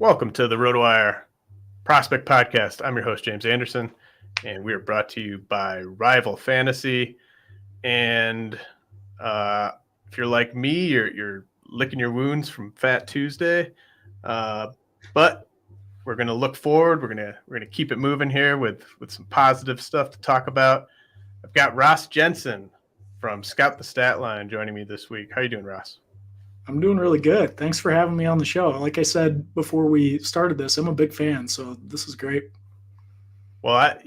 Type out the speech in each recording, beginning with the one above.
Welcome to the RotoWire Prospect Podcast. I'm your host, James Anderson, and we are brought to you by Rival Fantasy. And if you're like me, you're licking your wounds from Fat Tuesday. But we're going to look forward. We're going to keep it moving here with some positive stuff to talk about. I've got Ross Jensen from Scout the Statline joining me this week. How you doing, Ross? I'm doing really good. Thanks for having me on the show. Like I said before we started this, I'm a big fan, so this is great. Well,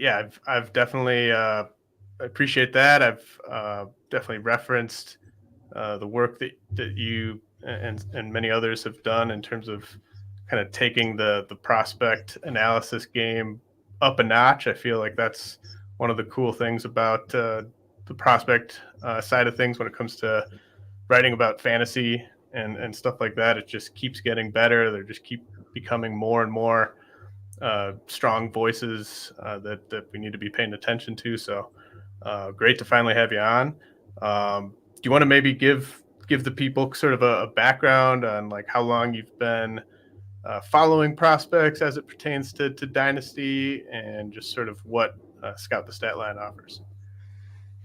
I've definitely appreciate that. I've definitely referenced the work that you and many others have done in terms of kind of taking the prospect analysis game up a notch. I feel like that's one of the cool things about the prospect side of things when it comes to writing about fantasy and stuff like that. It just keeps getting better. They just keep becoming more and more strong voices that we need to be paying attention to. So great to finally have you on. Do you want to maybe give the people sort of a background on like how long you've been following prospects as it pertains to Dynasty and just sort of what Scout the Statline offers?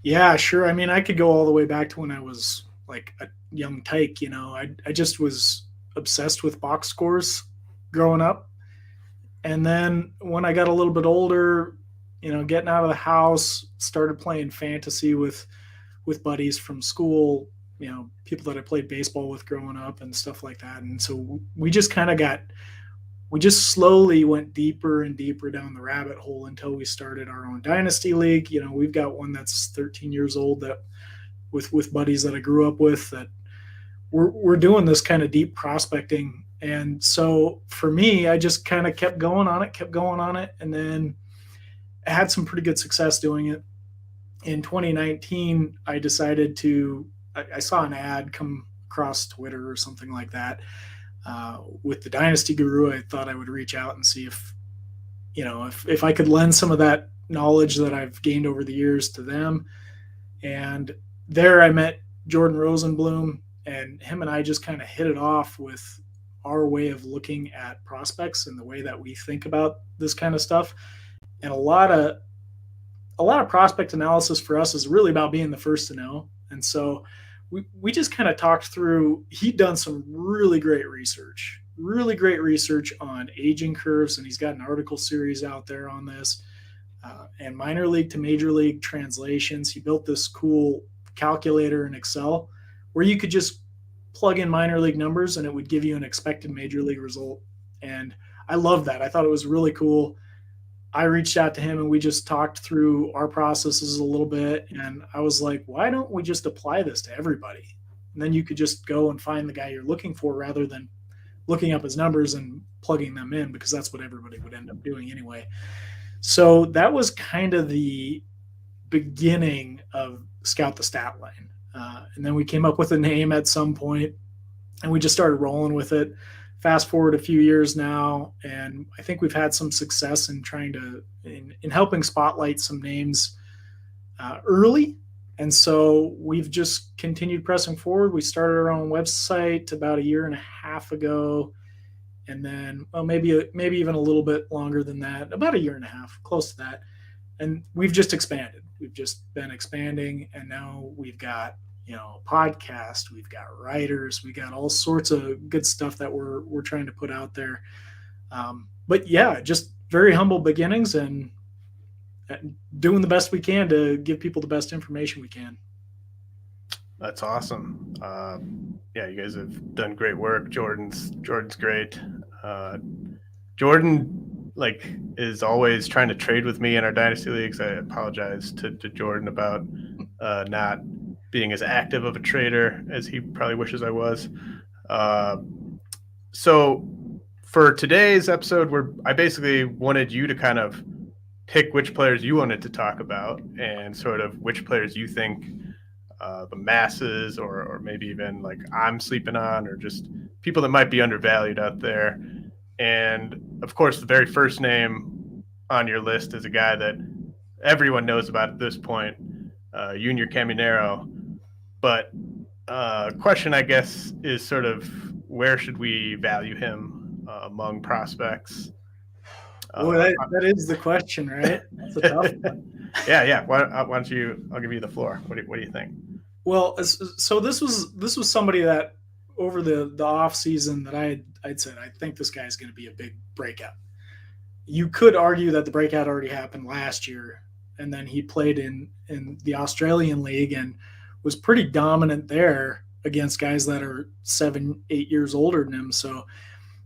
Yeah, sure. I mean, I could go all the way back to when I was like a young tyke. I just was obsessed with box scores growing up. And then when I got a little bit older, getting out of the house, started playing fantasy with buddies from school, people that I played baseball with growing up and stuff like that. And so we just slowly went deeper and deeper down the rabbit hole until we started our own Dynasty League. We've got one that's 13 years old that with buddies that I grew up with that we're doing this kind of deep prospecting. And so for me, I just kind of kept going on it. And then I had some pretty good success doing it. In 2019, I decided I saw an ad come across Twitter or something like that with the Dynasty Guru. I thought I would reach out and see if I could lend some of that knowledge that I've gained over the years to them. And there I met Jordan Rosenblum, and him and I just kind of hit it off with our way of looking at prospects and the way that we think about this kind of stuff. And a lot of prospect analysis for us is really about being the first to know. And so we just kind of talked through, he'd done some really great research on aging curves. And he's got an article series out there on this and minor league to major league translations. He built this cool calculator in Excel where you could just plug in minor league numbers and it would give you an expected major league result. And I loved that. I thought it was really cool. I reached out to him and we just talked through our processes a little bit. And I was like, why don't we just apply this to everybody? And then you could just go and find the guy you're looking for rather than looking up his numbers and plugging them in, because that's what everybody would end up doing anyway. So that was kind of the beginning of Scout the Statline. And then we came up with a name at some point and we just started rolling with it. Fast forward a few years now, and I think we've had some success in in helping spotlight some names early. And so we've just continued pressing forward. We started our own website about a year and a half ago. And then maybe even a little bit longer than that, about a year and a half, close to that. And we've just expanded. We've just been expanding. And now we've got podcast, we've got writers, we got all sorts of good stuff that we're trying to put out there. But yeah, just very humble beginnings and doing the best we can to give people the best information we can. That's awesome. Yeah, you guys have done great work. Jordan's great. Jordan is always trying to trade with me in our Dynasty leagues. I apologize to Jordan about not being as active of a trader as he probably wishes I was. So for today's episode, I basically wanted you to kind of pick which players you wanted to talk about and sort of which players you think the masses or maybe even like I'm sleeping on, or just people that might be undervalued out there. And of course, the very first name on your list is a guy that everyone knows about at this point, Junior Caminero. But question, I guess, is sort of where should we value him among prospects. Boy, that is the question, right? It's a tough one. Yeah. Why don't you? I'll give you the floor. What do you think? Well, so this was somebody that over the off season that I'd said I think this guy's going to be a big breakout. You could argue that the breakout already happened last year, and then he played in the Australian League and was pretty dominant there against guys that are 7-8 years older than him. So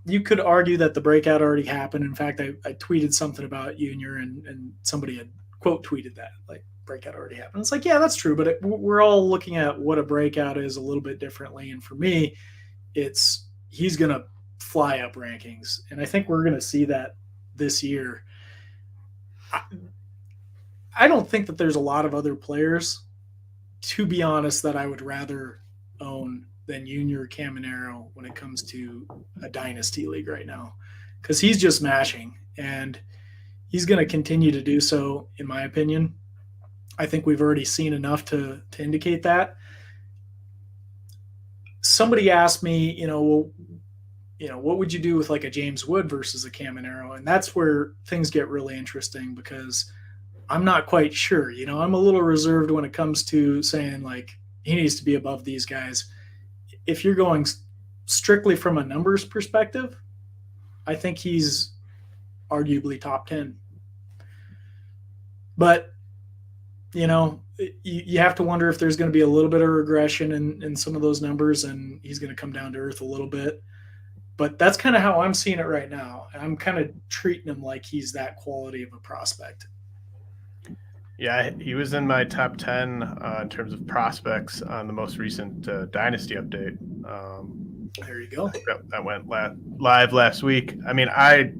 you could argue that the breakout already happened. In fact, I tweeted something about Junior, and somebody had quote tweeted that, like, breakout already happened. It's like, yeah, that's true, but we're all looking at what a breakout is a little bit differently. And for me, he's going to fly up rankings, and I think we're going to see that this year. I don't think that there's a lot of other players, to be honest, that I would rather own than Junior Caminero when it comes to a dynasty league right now, because he's just mashing, and he's going to continue to do so, in my opinion. I think we've already seen enough to indicate that. Somebody asked me, what would you do with like a James Wood versus a Caminero? And that's where things get really interesting, because I'm not quite sure. I'm a little reserved when it comes to saying like he needs to be above these guys. If you're going strictly from a numbers perspective, I think he's arguably top 10. But you have to wonder if there's going to be a little bit of regression in some of those numbers, and he's going to come down to earth a little bit. But that's kind of how I'm seeing it right now. I'm kind of treating him like he's that quality of a prospect. Yeah, he was in my top 10 in terms of prospects on the most recent Dynasty update. There you go. That went live last week. I mean, I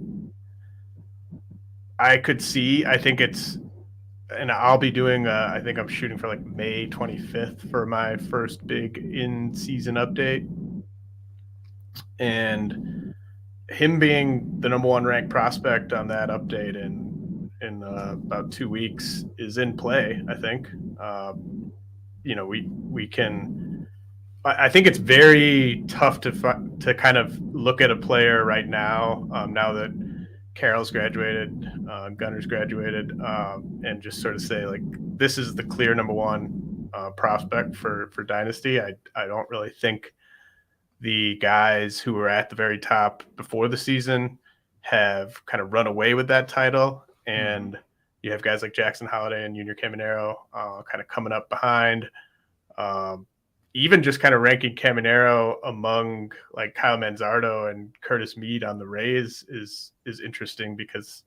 could see, I think it's, and I'll be doing, I think I'm shooting for like May 25th for my first big in-season update. And him being the number one ranked prospect on that update in about 2 weeks is in play, I think. We can. I think it's very tough to kind of look at a player right now, now that Carroll's graduated, Gunner's graduated, and just sort of say like this is the clear number one prospect for Dynasty. I don't really think the guys who were at the very top before the season have kind of run away with that title. And you have guys like Jackson Holliday and Junior Caminero kind of coming up behind. Even just kind of ranking Caminero among like Kyle Manzardo and Curtis Mead on the Rays is interesting, because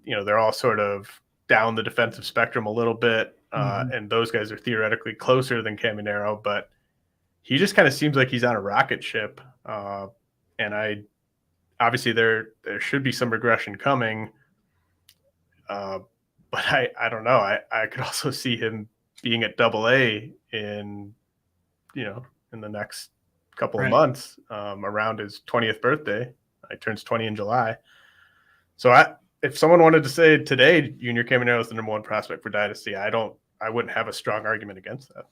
they're all sort of down the defensive spectrum a little bit, and those guys are theoretically closer than Caminero, but he just kind of seems like he's on a rocket ship. And obviously there should be some regression coming. But I don't know. I could also see him being at AA in the next couple of months, around his 20th birthday. He turns 20 in July. So if someone wanted to say today Junior Caminero is the number one prospect for Dynasty, I wouldn't have a strong argument against that.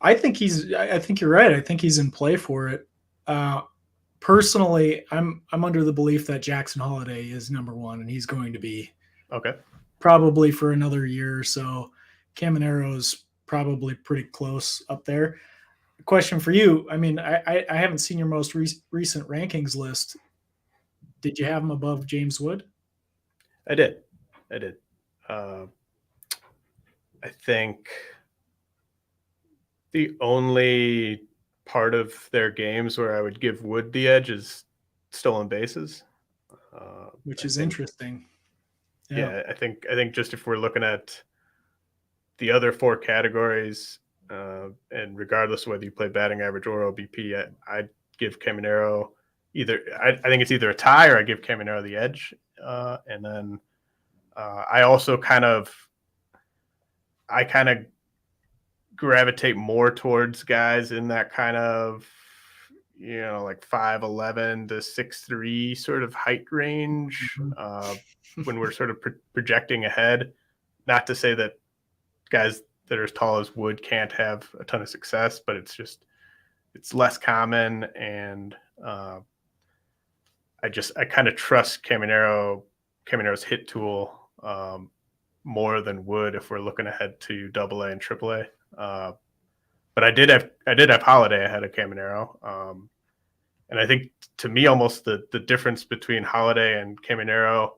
I think you're right. I think he's in play for it. Personally, I'm under the belief that Jackson Holliday is number one, and he's going to be probably for another year or so. Caminero's probably pretty close up there. Question for you. I mean, I haven't seen your most recent rankings list. Did you have him above James Wood? I did. I think the only part of their games where I would give Wood the edge is stolen bases, which is interesting. Yeah, I think just if we're looking at the other four categories, and regardless of whether you play batting average or OBP, I'd give Caminero either. I think it's either a tie or I give Caminero the edge, and then I also kind of gravitate more towards guys in that kind of like 5'11" to 6'3" sort of height range, when we're sort of projecting ahead. Not to say that guys that are as tall as Wood can't have a ton of success, but it's less common, and I kind of trust Caminеro's hit tool more than Wood if we're looking ahead to AA and AAA. But I did have Holiday ahead of Caminero. And I think to me, almost the difference between Holiday and Caminero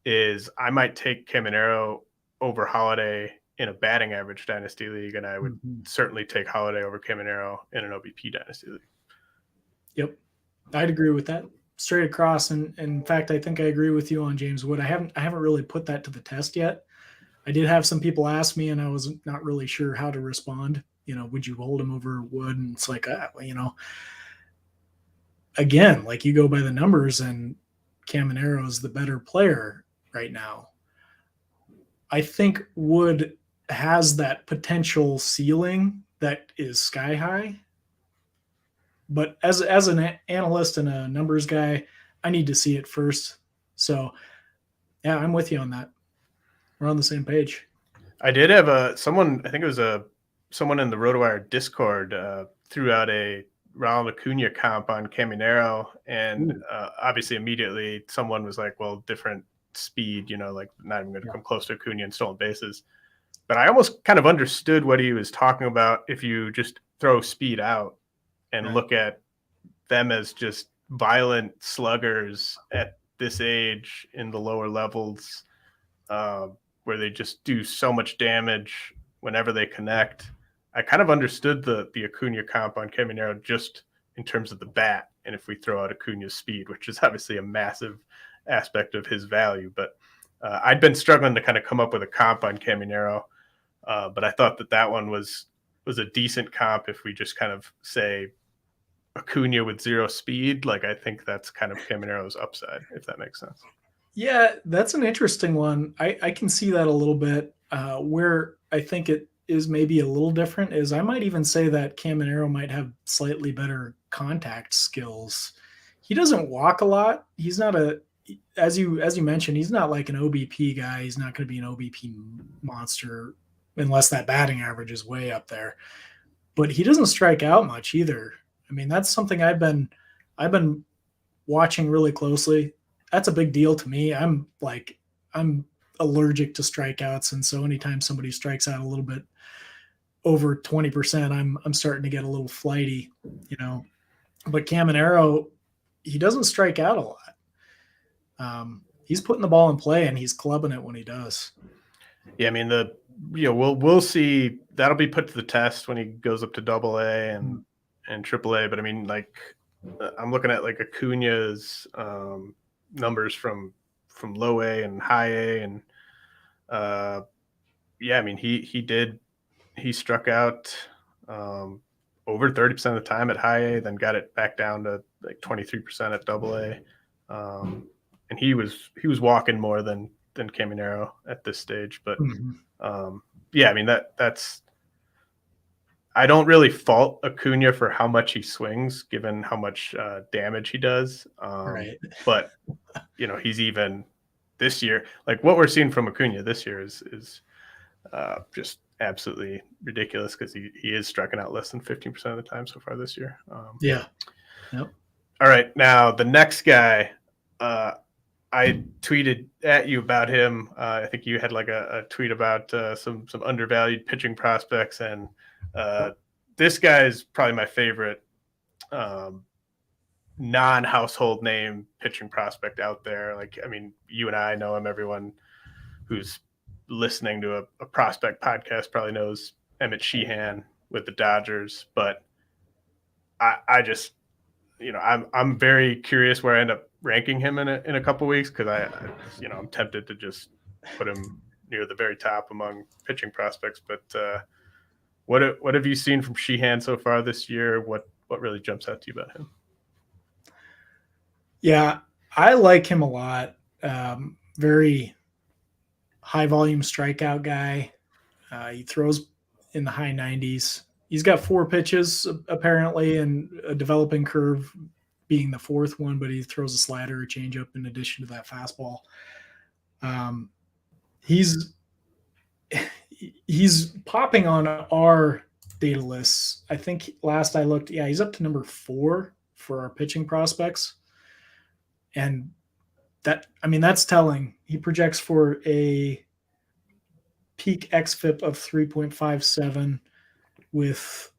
is I might take Caminero over Holiday in a batting average dynasty league, and I would certainly take Holiday over Caminero in an OBP dynasty league. Yep, I'd agree with that straight across. And in fact, I think I agree with you on James Wood. I haven't really put that to the test yet. I did have some people ask me, and I was not really sure how to respond. Would you hold him over Wood? And it's like, again, like you go by the numbers, and Caminero is the better player right now. I think Wood has that potential ceiling that is sky high. But as an analyst and a numbers guy, I need to see it first. So, yeah, I'm with you on that. We're on the same page. I did have someone, I think it was someone in the RotoWire Discord threw out a Ronald Acuna comp on Caminero, and obviously immediately someone was like, well, different speed, like not even going to come close to Acuna and stolen bases. But I almost kind of understood what he was talking about if you just throw speed out and look at them as just violent sluggers at this age in the lower levels, where they just do so much damage whenever they connect. I kind of understood the Acuna comp on Caminero just in terms of the bat, and if we throw out Acuna's speed, which is obviously a massive aspect of his value. But I'd been struggling to kind of come up with a comp on Caminero, but I thought that one was a decent comp if we just kind of say Acuna with zero speed. Like, I think that's kind of Caminero's upside, if that makes sense. Yeah, that's an interesting one. I can see that a little bit. Where I think it is maybe a little different is I might even say that Caminero might have slightly better contact skills. He doesn't walk a lot. He's not as you mentioned, he's not like an OBP guy. He's not going to be an OBP monster unless that batting average is way up there. But he doesn't strike out much either. I mean, that's something I've been watching really closely. That's a big deal to me. I'm allergic to strikeouts, and so anytime somebody strikes out a little bit over 20%, I'm starting to get a little flighty, But Caminero, he doesn't strike out a lot. He's putting the ball in play, and he's clubbing it when he does. Yeah, I mean we'll see. That'll be put to the test when he goes up to AA and AAA. But I mean, like, I'm looking at like Acuna's numbers from low A and high A, and I mean he struck out over 30% of the time at high A, then got it back down to like 23% at AA, and he was walking more than Caminero at this stage. But I mean that's I don't really fault Acuna for how much he swings, given how much damage he does. Right. But he's even this year, like what we're seeing from Acuna this year is just absolutely ridiculous, because he is striking out less than 15% of the time so far this year. Yeah. Yep. All right, now the next guy, I tweeted at you about him. I think you had like a tweet about some undervalued pitching prospects, and this guy is probably my favorite non-household name pitching prospect out there. Like, I mean, you and I know him. Everyone who's listening to a prospect podcast probably knows Emmet Sheehan with the Dodgers. But I just, I'm very curious where I end up ranking him in a couple weeks, because I'm tempted to just put him near the very top among pitching prospects. But what have you seen from Sheehan so far this year? What really jumps out to you about him? Yeah, I like him a lot. Very high volume strikeout guy. He throws in the high 90s. He's got 4 pitches apparently, and a developing curve being the 4th one, but he throws a slider, a changeup in addition to that fastball. He's popping on our data lists. I think last I looked, he's up to number 4 for our pitching prospects. And that's telling. He projects for a peak xFIP of 3.57 with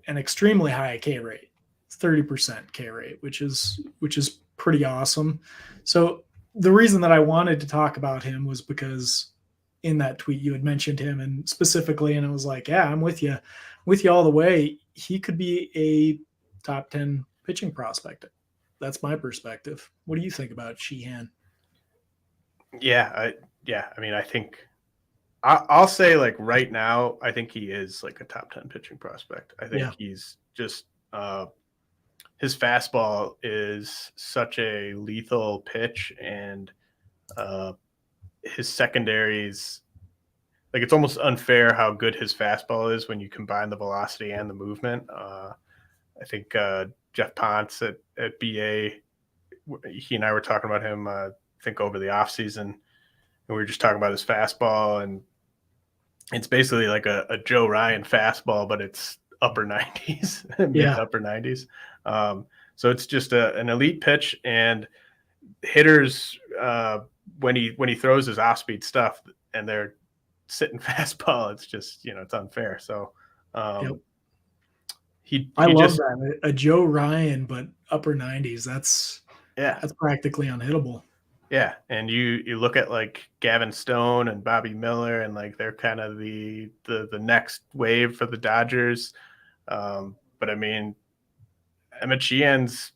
an extremely high K rate, 30% K rate, which is pretty awesome. So the reason that I wanted to talk about him was because in that tweet you had mentioned him and specifically, and I was like, yeah, I'm with you all the way. He could be a top 10 pitching prospect. That's my perspective. What do you think about Sheehan? Yeah, I think I'll say like right now, I think he is like a top 10 pitching prospect. I think he's just his fastball is such a lethal pitch, and his secondaries, like it's almost unfair how good his fastball is when you combine the velocity and the movement. I think Jeff Ponce at BA, he and I were talking about him, I think over the offseason, and we were just talking about his fastball, and it's basically like a Joe Ryan fastball, but it's upper 90s, mid to upper 90s. So it's just an elite pitch, and hitters, when he throws his off-speed stuff and they're sitting fastball, it's just, it's unfair. So I love that. A Joe Ryan, but upper 90s. That's practically unhittable. Yeah, and you look at like Gavin Stone and Bobby Miller, and like they're kind of the next wave for the Dodgers. But I mean, Emmet Sheehan's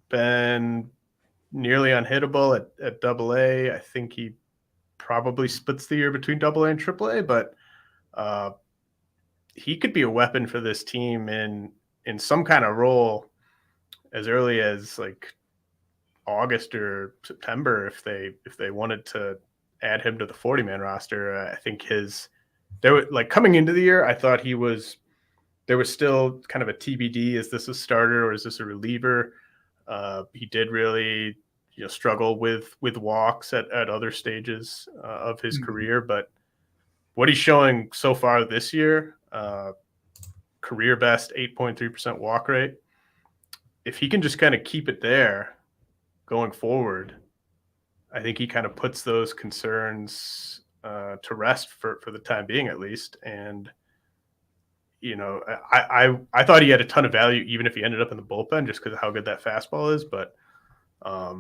been nearly unhittable at Double-A. I think he probably splits the year between Double-A and Triple-A, but he could be a weapon for this team in some kind of role as early as like August or September if they wanted to add him to the 40-man roster. I think there were like coming into the year, I thought there was still kind of a TBD. Is this a starter or is this a reliever? He did really struggle with walks at other stages of his career, but what he's showing so far this year, career best 8.3% walk rate. If he can just kind of keep it there going forward, I think he kind of puts those concerns to rest for the time being, at least. And I thought he had a ton of value even if he ended up in the bullpen just because of how good that fastball is. But I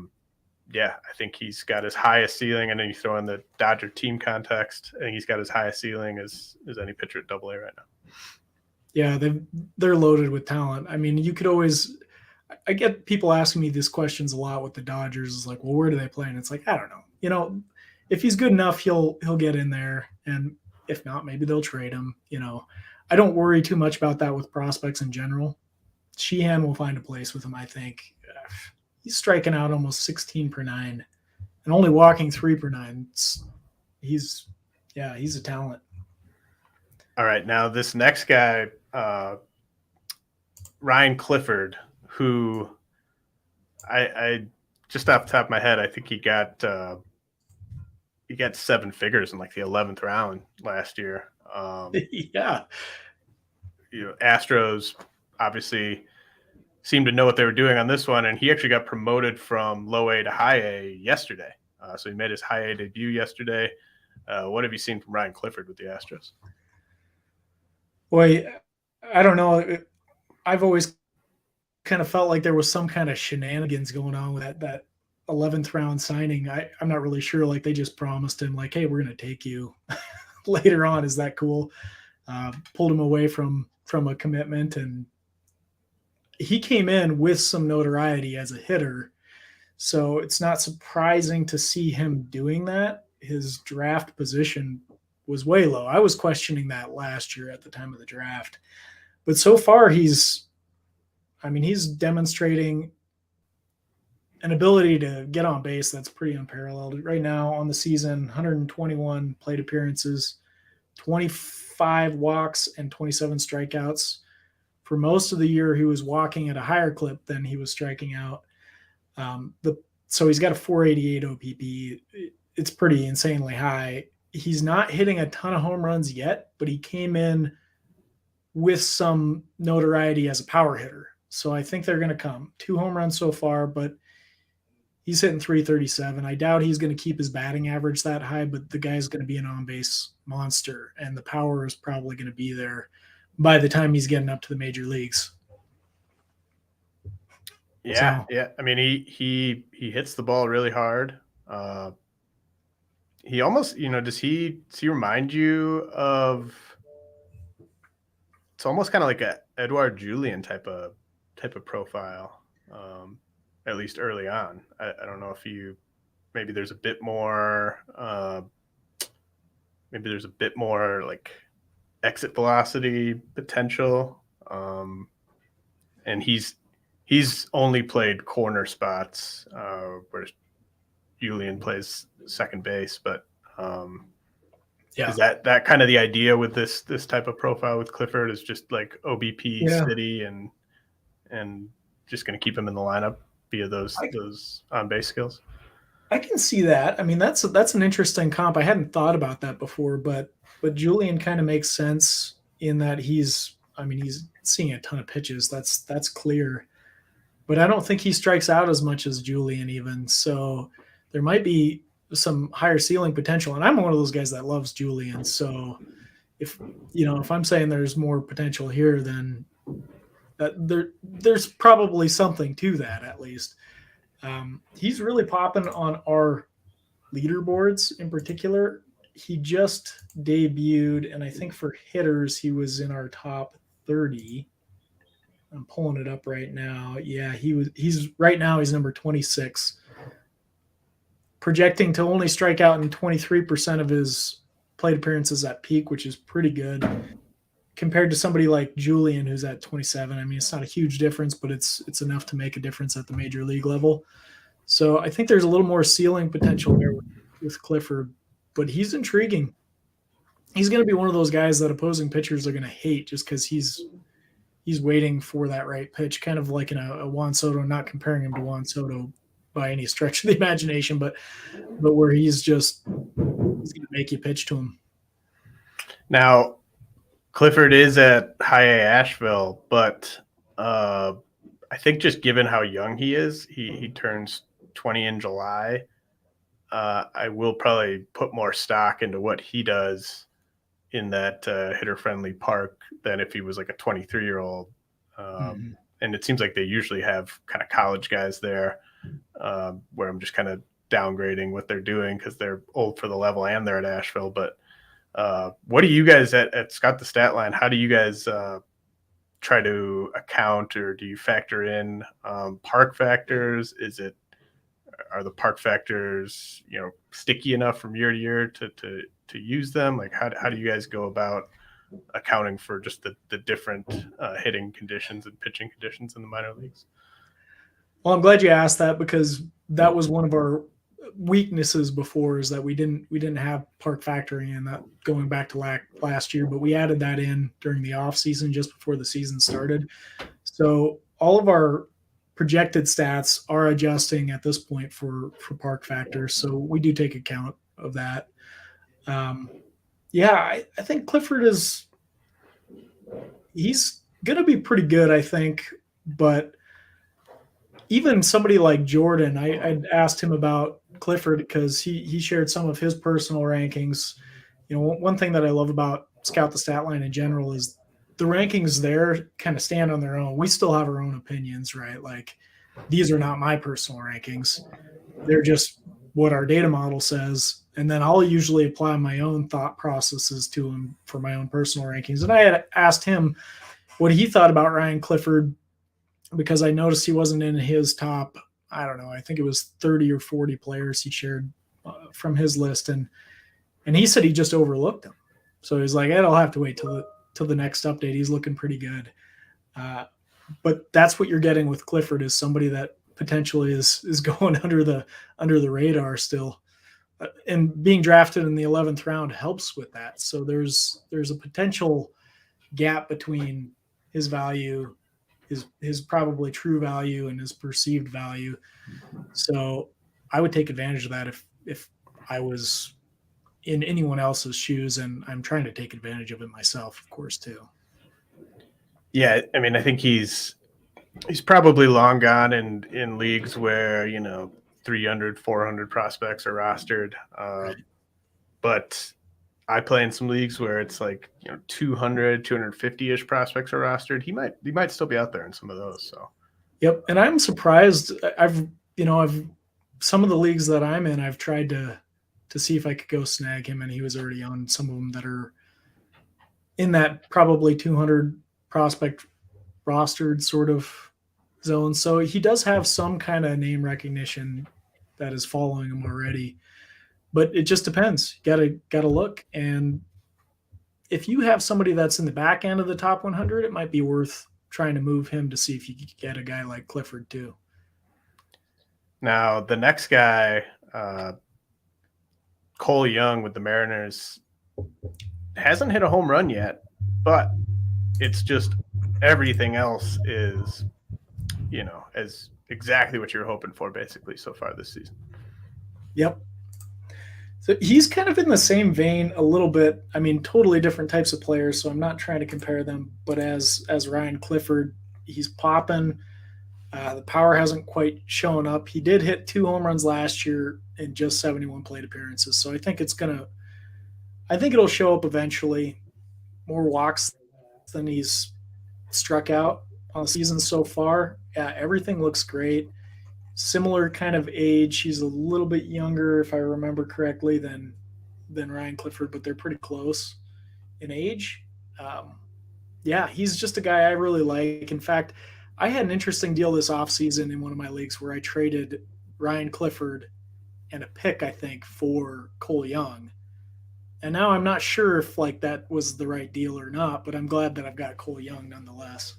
think he's got his highest ceiling, and then you throw in the Dodger team context, I think he's got his highest ceiling as any pitcher at Double-A right now. Yeah, they're loaded with talent. I mean, you could always – I get people asking me these questions a lot with the Dodgers. It's like, well, where do they play? And it's like, I don't know. If he's good enough, he'll get in there. And if not, maybe they'll trade him. I don't worry too much about that with prospects in general. Sheehan will find a place with him, I think. He's striking out almost 16 per 9 and only walking 3 per 9. He's a talent. All right. Now this next guy, Ryan Clifford, who I just off the top of my head, I think he got 7 figures in like the 11th round last year. Astros obviously seemed to know what they were doing on this one, and he actually got promoted from low A to high A yesterday. So he made his high A debut yesterday. What have you seen from Ryan Clifford with the Astros? Boy, I don't know. I've always kind of felt like there was some kind of shenanigans going on with that 11th round signing. I'm not really sure. Like they just promised him like, hey, we're going to take you later on. Is that cool? Pulled him away from a commitment, and he came in with some notoriety as a hitter. So it's not surprising to see him doing that. His draft position was way low. I was questioning that last year at the time of the draft. But so far he's demonstrating an ability to get on base that's pretty unparalleled. Right now on the season, 121 plate appearances, 25 walks, and 27 strikeouts. For most of the year, he was walking at a higher clip than he was striking out. So he's got a 488 OPP. It's pretty insanely high. He's not hitting a ton of home runs yet, but he came in with some notoriety as a power hitter. So I think they're going to come. 2 home runs so far, but He's hitting 337. I doubt he's going to keep his batting average that high, but the guy's going to be an on-base monster, and the power is probably going to be there by the time he's getting up to the major leagues. Yeah, yeah. I mean, he hits the ball really hard. He almost, does he remind you of? It's almost kind of like a Edouard Julien type of profile, at least early on. I don't know if maybe there's a bit more, like exit velocity potential, and he's only played corner spots, where Julien plays second base, but Yeah. is that kind of the idea with this type of profile with Clifford, is just like OBP city and just going to keep him in the lineup via those on base skills? I can see that. I mean, that's an interesting comp. I hadn't thought about that before, but Julien kind of makes sense in that he's seeing a ton of pitches. That's clear. But I don't think he strikes out as much as Julien even. So there might be some higher ceiling potential. And I'm one of those guys that loves Julien. So if I'm saying there's more potential here, then there's probably something to that at least. He's really popping on our leaderboards in particular. He just debuted, and I think for hitters, he was in our top 30. I'm pulling it up right now. Yeah, he's right now he's number 26. Projecting to only strike out in 23% of his plate appearances at peak, which is pretty good compared to somebody like Julien, who's at 27. I mean, it's not a huge difference, but it's enough to make a difference at the major league level. So I think there's a little more ceiling potential there with Clifford, but he's intriguing. He's going to be one of those guys that opposing pitchers are going to hate just because he's waiting for that right pitch, kind of like in a Juan Soto, not comparing him to Juan Soto by any stretch of the imagination, but where he's going to make you pitch to him. Now, Clifford is at High A Asheville, but I think just given how young he is, he turns 20 in July. I will probably put more stock into what he does in that hitter-friendly park than if he was like a 23-year-old. And it seems like they usually have kind of college guys there, where I'm just kind of downgrading what they're doing because they're old for the level and they're at Asheville. But what do you guys at Scott the Statline, how do you guys try to account, or do you factor in park factors? Are the park factors, sticky enough from year to year to use them? Like how do you guys go about accounting for just the different hitting conditions and pitching conditions in the minor leagues? Well, I'm glad you asked that, because that was one of our weaknesses before, is that we didn't have park factoring in that going back to last year, but we added that in during the off season just before the season started. So all of our projected stats are adjusting at this point for park factors. So we do take account of that. I think Clifford he's going to be pretty good, I think, but even somebody like Jordan, I'd asked him about Clifford because he shared some of his personal rankings. One thing that I love about Scout the Statline in general is the rankings there kind of stand on their own. We still have our own opinions, right? Like, these are not my personal rankings. They're just what our data model says. And then I'll usually apply my own thought processes to them for my own personal rankings. And I had asked him what he thought about Ryan Clifford, because I noticed he wasn't in his top, I don't know, I think it was 30 or 40 players he shared from his list. And he said he just overlooked him. So he's like, I'll have to wait till the next update. He's looking pretty good. But that's what you're getting with Clifford, is somebody that potentially is going under the radar still. And being drafted in the 11th round helps with that. So there's a potential gap between his value, his probably true value, and his perceived value. So I would take advantage of that if I was in anyone else's shoes, and I'm trying to take advantage of it myself, of course, too. Yeah, I mean, I think he's probably long gone in leagues where 300, 400 prospects are rostered. But I play in some leagues where it's like, 200, 250-ish prospects are rostered. He might still be out there in some of those. So, yep. And I'm surprised. I've some of the leagues that I'm in, I've tried to see if I could go snag him, and he was already on some of them that are in that probably 200 prospect rostered sort of zone. So he does have some kind of name recognition that is following him already. But it just depends. You gotta look. And if you have somebody that's in the back end of the top 100, it might be worth trying to move him to see if you can get a guy like Clifford too. Now the next guy, Cole Young with the Mariners, hasn't hit a home run yet, but it's just everything else is, as exactly what you're hoping for basically so far this season. Yep. So he's kind of in the same vein a little bit. I mean, totally different types of players, so I'm not trying to compare them. But as Ryan Clifford, he's popping. The power hasn't quite shown up. He did hit 2 home runs last year in just 71 plate appearances. So I think it'll show up eventually. More walks than he's struck out on the season so far. Yeah, everything looks great. Similar kind of age. He's a little bit younger, if I remember correctly, than Ryan Clifford, but they're pretty close in age. Yeah, he's just a guy I really like. In fact, I had an interesting deal this offseason in one of my leagues where I traded Ryan Clifford and a pick, I think, for Cole Young. And now I'm not sure if that was the right deal or not, but I'm glad that I've got Cole Young nonetheless.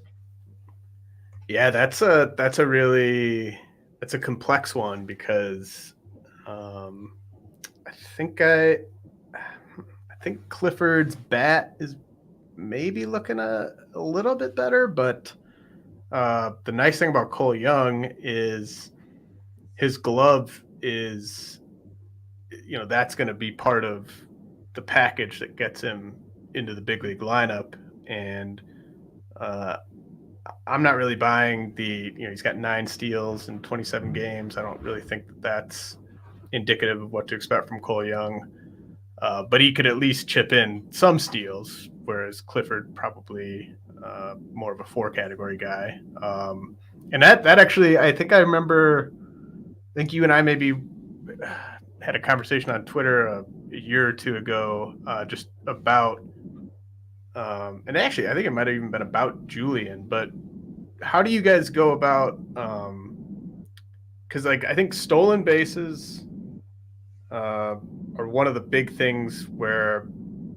Yeah, that's a complex one because I think Clifford's bat is maybe looking a little bit better, but the nice thing about Cole Young is his glove is, that's going to be part of the package that gets him into the big league lineup. And I'm not really buying he's got 9 steals in 27 games. I don't really think that that's indicative of what to expect from Cole Young. But he could at least chip in some steals, whereas Clifford probably more of a 4-category guy. And that actually, I think you and I maybe had a conversation on Twitter a year or two ago just about, and actually I think it might have even been about Julian, but how do you guys go about, because I think stolen bases are one of the big things where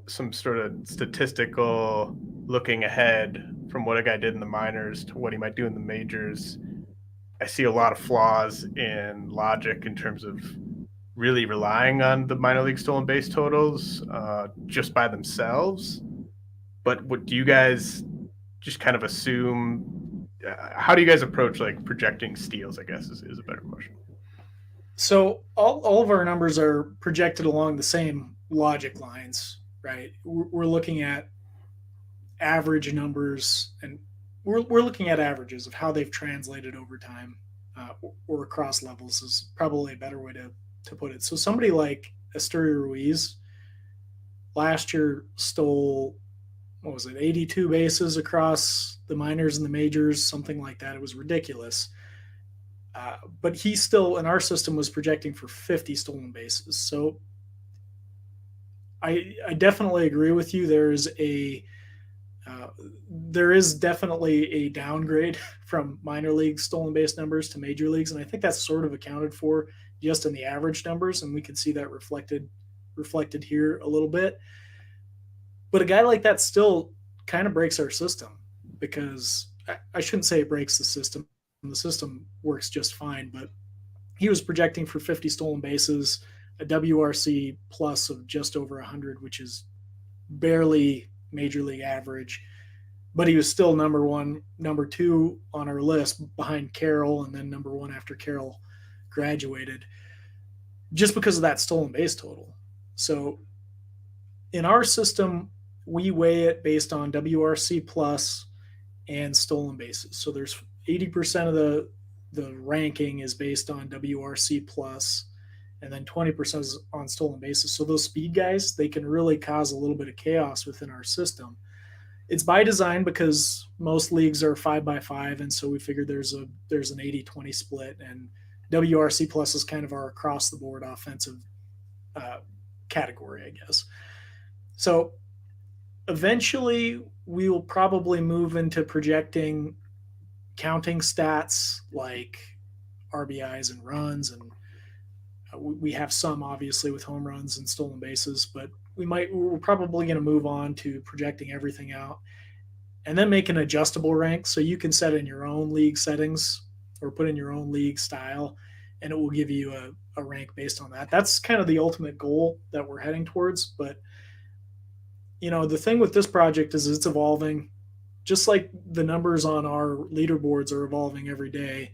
some sort of statistical looking ahead from what a guy did in the minors to what he might do in the majors, I see a lot of flaws in logic in terms of really relying on the minor league stolen base totals just by themselves. But what do you guys just kind of assume? How do you guys approach projecting steals, I guess is a better question. So all of our numbers are projected along the same logic lines, right? We're looking at average numbers, and we're looking at averages of how they've translated over time or across levels is probably a better way to put it. So somebody like Asturio Ruiz last year stole, 82 bases across the minors and the majors, something like that. It was ridiculous. But he still, in our system, was projecting for 50 stolen bases. So I definitely agree with you. There is definitely a downgrade from minor league stolen base numbers to major leagues, and I think that's sort of accounted for just in the average numbers, and we can see that reflected here a little bit. But a guy like that still kind of breaks our system, because I shouldn't say it breaks the system. The system works just fine, but he was projecting for 50 stolen bases, a WRC plus of just over 100, which is barely major league average, but he was still number 2 on our list behind Quero, and then number 1 after Quero graduated, just because of that stolen base total. So in our system, we weigh it based on WRC plus and stolen bases. So there's 80% of the ranking is based on WRC plus, and then 20% is on stolen bases. So those speed guys, they can really cause a little bit of chaos within our system. It's by design because most leagues are 5x5, and so we figured there's an 80-20 split, and WRC plus is kind of our across the board offensive category, I guess. So eventually we will probably move into projecting counting stats like RBIs and runs, and we have some obviously with home runs and stolen bases, but we're probably going to move on to projecting everything out and then make an adjustable rank so you can set in your own league settings or put in your own league style, and it will give you a rank based on that. That's kind of the ultimate goal that we're heading towards. But the thing with this project is it's evolving, just like the numbers on our leaderboards are evolving every day.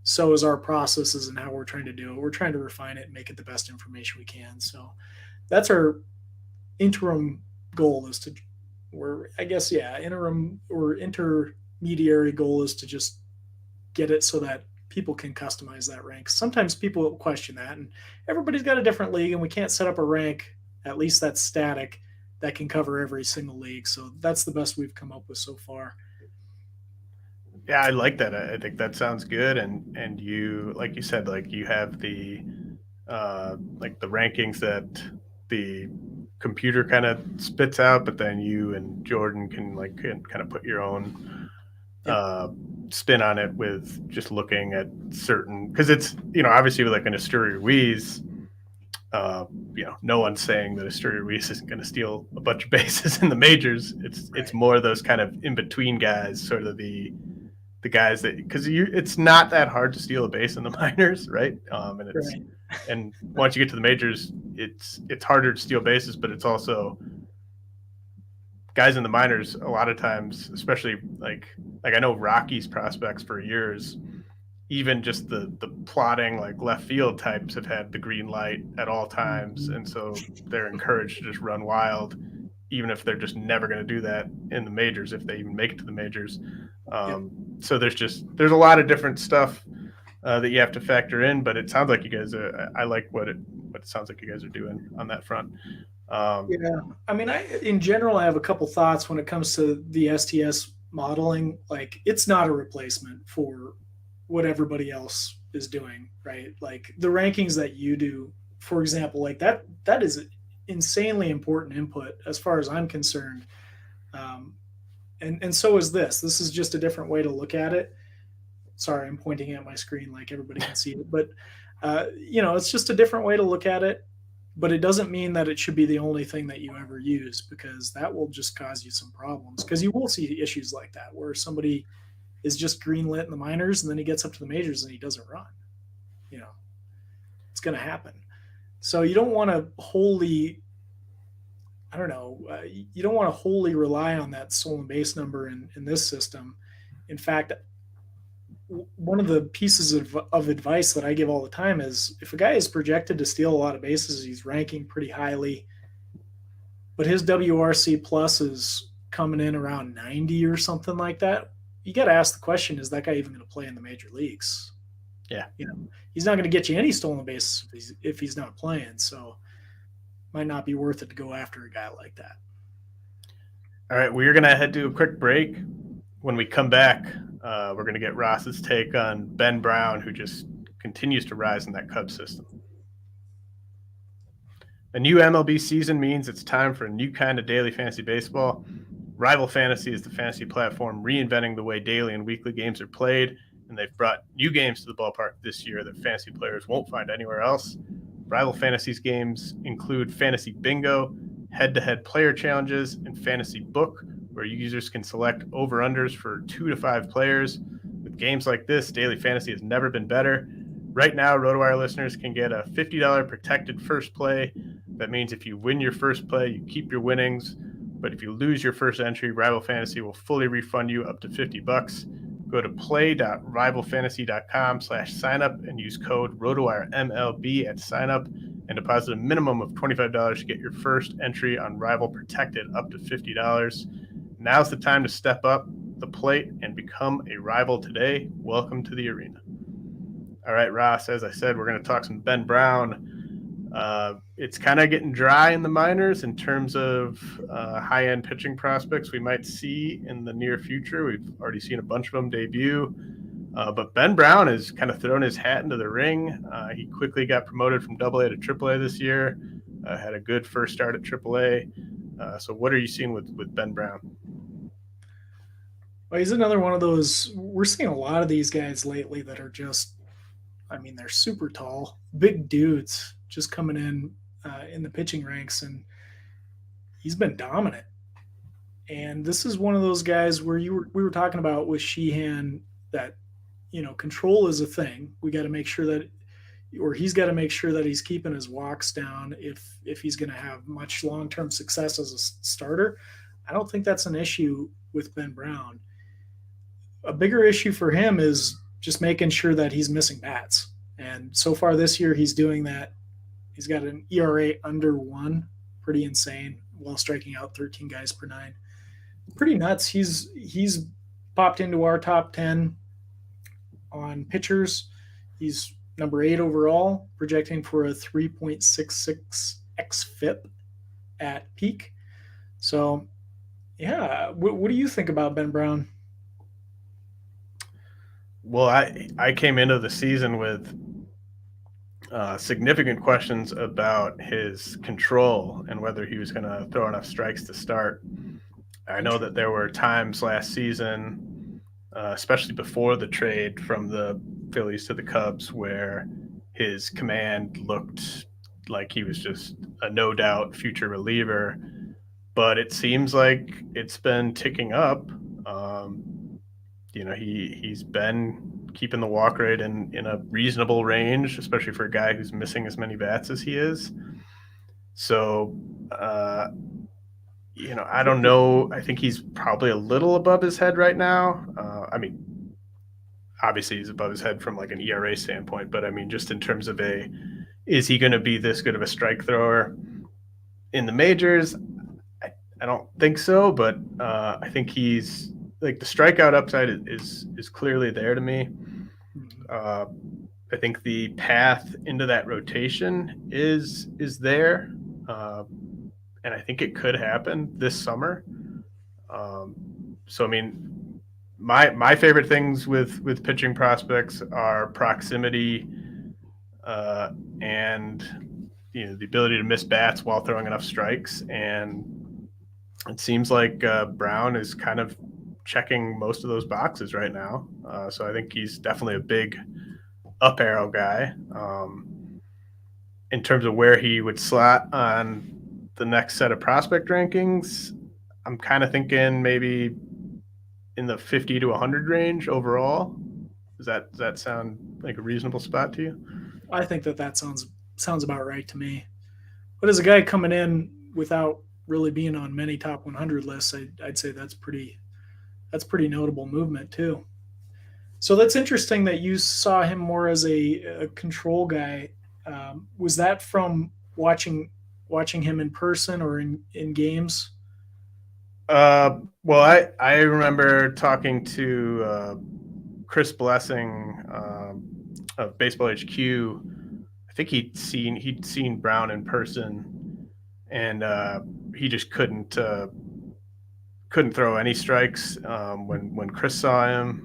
So is our processes and how we're trying to do it. We're trying to refine it and make it the best information we can. So that's our interim goal, is to, interim or intermediary goal is to just get it so that people can customize that rank. Sometimes people question that, and everybody's got a different league, and we can't set up a rank, at least that's static, that can cover every single league. So that's the best we've come up with so far. Yeah, I like that. I think that sounds good. And you, like you said, like you have the like the rankings that the computer kind of spits out, but then you and Jordan can kind of put your own spin on it with just looking at certain, because it's, obviously with like an Asturi Ruiz, no one's saying that Asturi Ruiz isn't going to steal a bunch of bases in the majors. It's more those kind of in between guys, sort of the guys that, because it's not that hard to steal a base in the minors, right? And it's and once you get to the majors, it's harder to steal bases, but it's also guys in the minors a lot of times, especially like I know Rockies prospects for years, even just the plotting like left field types have had the green light at all times, and so they're encouraged to just run wild, even if they're just never going to do that in the majors, if they even make it to the majors. So there's a lot of different stuff that you have to factor in, but it sounds like you guys I like what it sounds like you guys are doing on that front. I mean, in general, I have a couple thoughts when it comes to the STS modeling. Like, it's not a replacement for what everybody else is doing, right? Like the rankings that you do, for example, like that is insanely important input as far as I'm concerned. And so is this. This is just a different way to look at it. Sorry, I'm pointing at my screen like everybody can see it. But, it's just a different way to look at it. But it doesn't mean that it should be the only thing that you ever use, because that will just cause you some problems. Because you will see issues like that where somebody is just greenlit in the minors and then he gets up to the majors and he doesn't run. It's going to happen. So you don't want to wholly rely on that stolen base number in this system. In fact, one of the pieces of advice that I give all the time is, if a guy is projected to steal a lot of bases, he's ranking pretty highly, but his WRC plus is coming in around 90 or something like that, you got to ask the question, is that guy even going to play in the major leagues? Yeah. He's not going to get you any stolen bases if he's not playing. So might not be worth it to go after a guy like that. All right, we're going to head to a quick break. When we come back, we're going to get Ross's take on Ben Brown, who just continues to rise in that Cubs system. A new MLB season means it's time for a new kind of daily fantasy baseball. Rival Fantasy is the fantasy platform reinventing the way daily and weekly games are played, and they've brought new games to the ballpark this year that fantasy players won't find anywhere else. Rival Fantasy's games include Fantasy Bingo, head-to-head player challenges, and Fantasy Book, where users can select over-unders for 2 to 5 players. With games like this, daily fantasy has never been better. Right now, RotoWire listeners can get a $50 protected first play. That means if you win your first play, you keep your winnings. But if you lose your first entry, Rival Fantasy will fully refund you up to $50. Go to play.rivalfantasy.com/signup and use code RotoWireMLB at signup and deposit a minimum of $25 to get your first entry on Rival protected up to $50. Now's the time to step up the plate and become a Rival today. Welcome to the arena. All right, Ross, as I said, we're going to talk some Ben Brown. It's kind of getting dry in the minors in terms of high-end pitching prospects we might see in the near future. We've already seen a bunch of them debut. But Ben Brown has kind of thrown his hat into the ring. He quickly got promoted from AA to AAA this year, had a good first start at AAA. So what are you seeing with Ben Brown? Well, he's another one of those. We're seeing a lot of these guys lately that are just, I mean, they're super tall, big dudes just coming in the pitching ranks, and he's been dominant. And this is one of those guys where we were talking about with Sheehan that, control is a thing. We got to make sure that, or he's got to make sure that he's keeping his walks down if he's going to have much long-term success as a starter. I don't think that's an issue with Ben Brown. A bigger issue for him is just making sure that he's missing bats. And so far this year, he's doing that. He's got an ERA under 1, pretty insane, while striking out 13 guys per 9. Pretty nuts. He's popped into our top 10 on pitchers. He's number 8 overall, projecting for a 3.66 xFIP at peak. So, yeah, what do you think about Ben Brown? Well, I came into the season with significant questions about his control and whether he was going to throw enough strikes to start. I know that there were times last season, especially before the trade from the Phillies to the Cubs, where his command looked like he was just a no doubt future reliever. But it seems like it's been ticking up. He's been keeping the walk rate in a reasonable range, especially for a guy who's missing as many bats as he is. So, I don't know. I think he's probably a little above his head right now. Obviously he's above his head from like an ERA standpoint, but I mean, just in terms of is he going to be this good of a strike thrower in the majors? I don't think so, but I think he's like the strikeout upside is clearly there to me. I think the path into that rotation is there, and I think it could happen this summer. So I mean, my favorite things with pitching prospects are proximity, and the ability to miss bats while throwing enough strikes, and it seems like Brown is kind of checking most of those boxes right now. So I think he's definitely a big up arrow guy. In terms of where he would slot on the next set of prospect rankings, I'm kind of thinking maybe in the 50 to 100 range overall. Does that sound like a reasonable spot to you? I think that sounds about right to me. But as a guy coming in without really being on many top 100 lists, I'd say that's pretty notable movement too. So that's interesting that you saw him more as a control guy. Was that from watching him in person or in games? Well, I remember talking to Chris Blessing of Baseball HQ. I think he'd seen Brown in person, and he just couldn't throw any strikes when Chris saw him.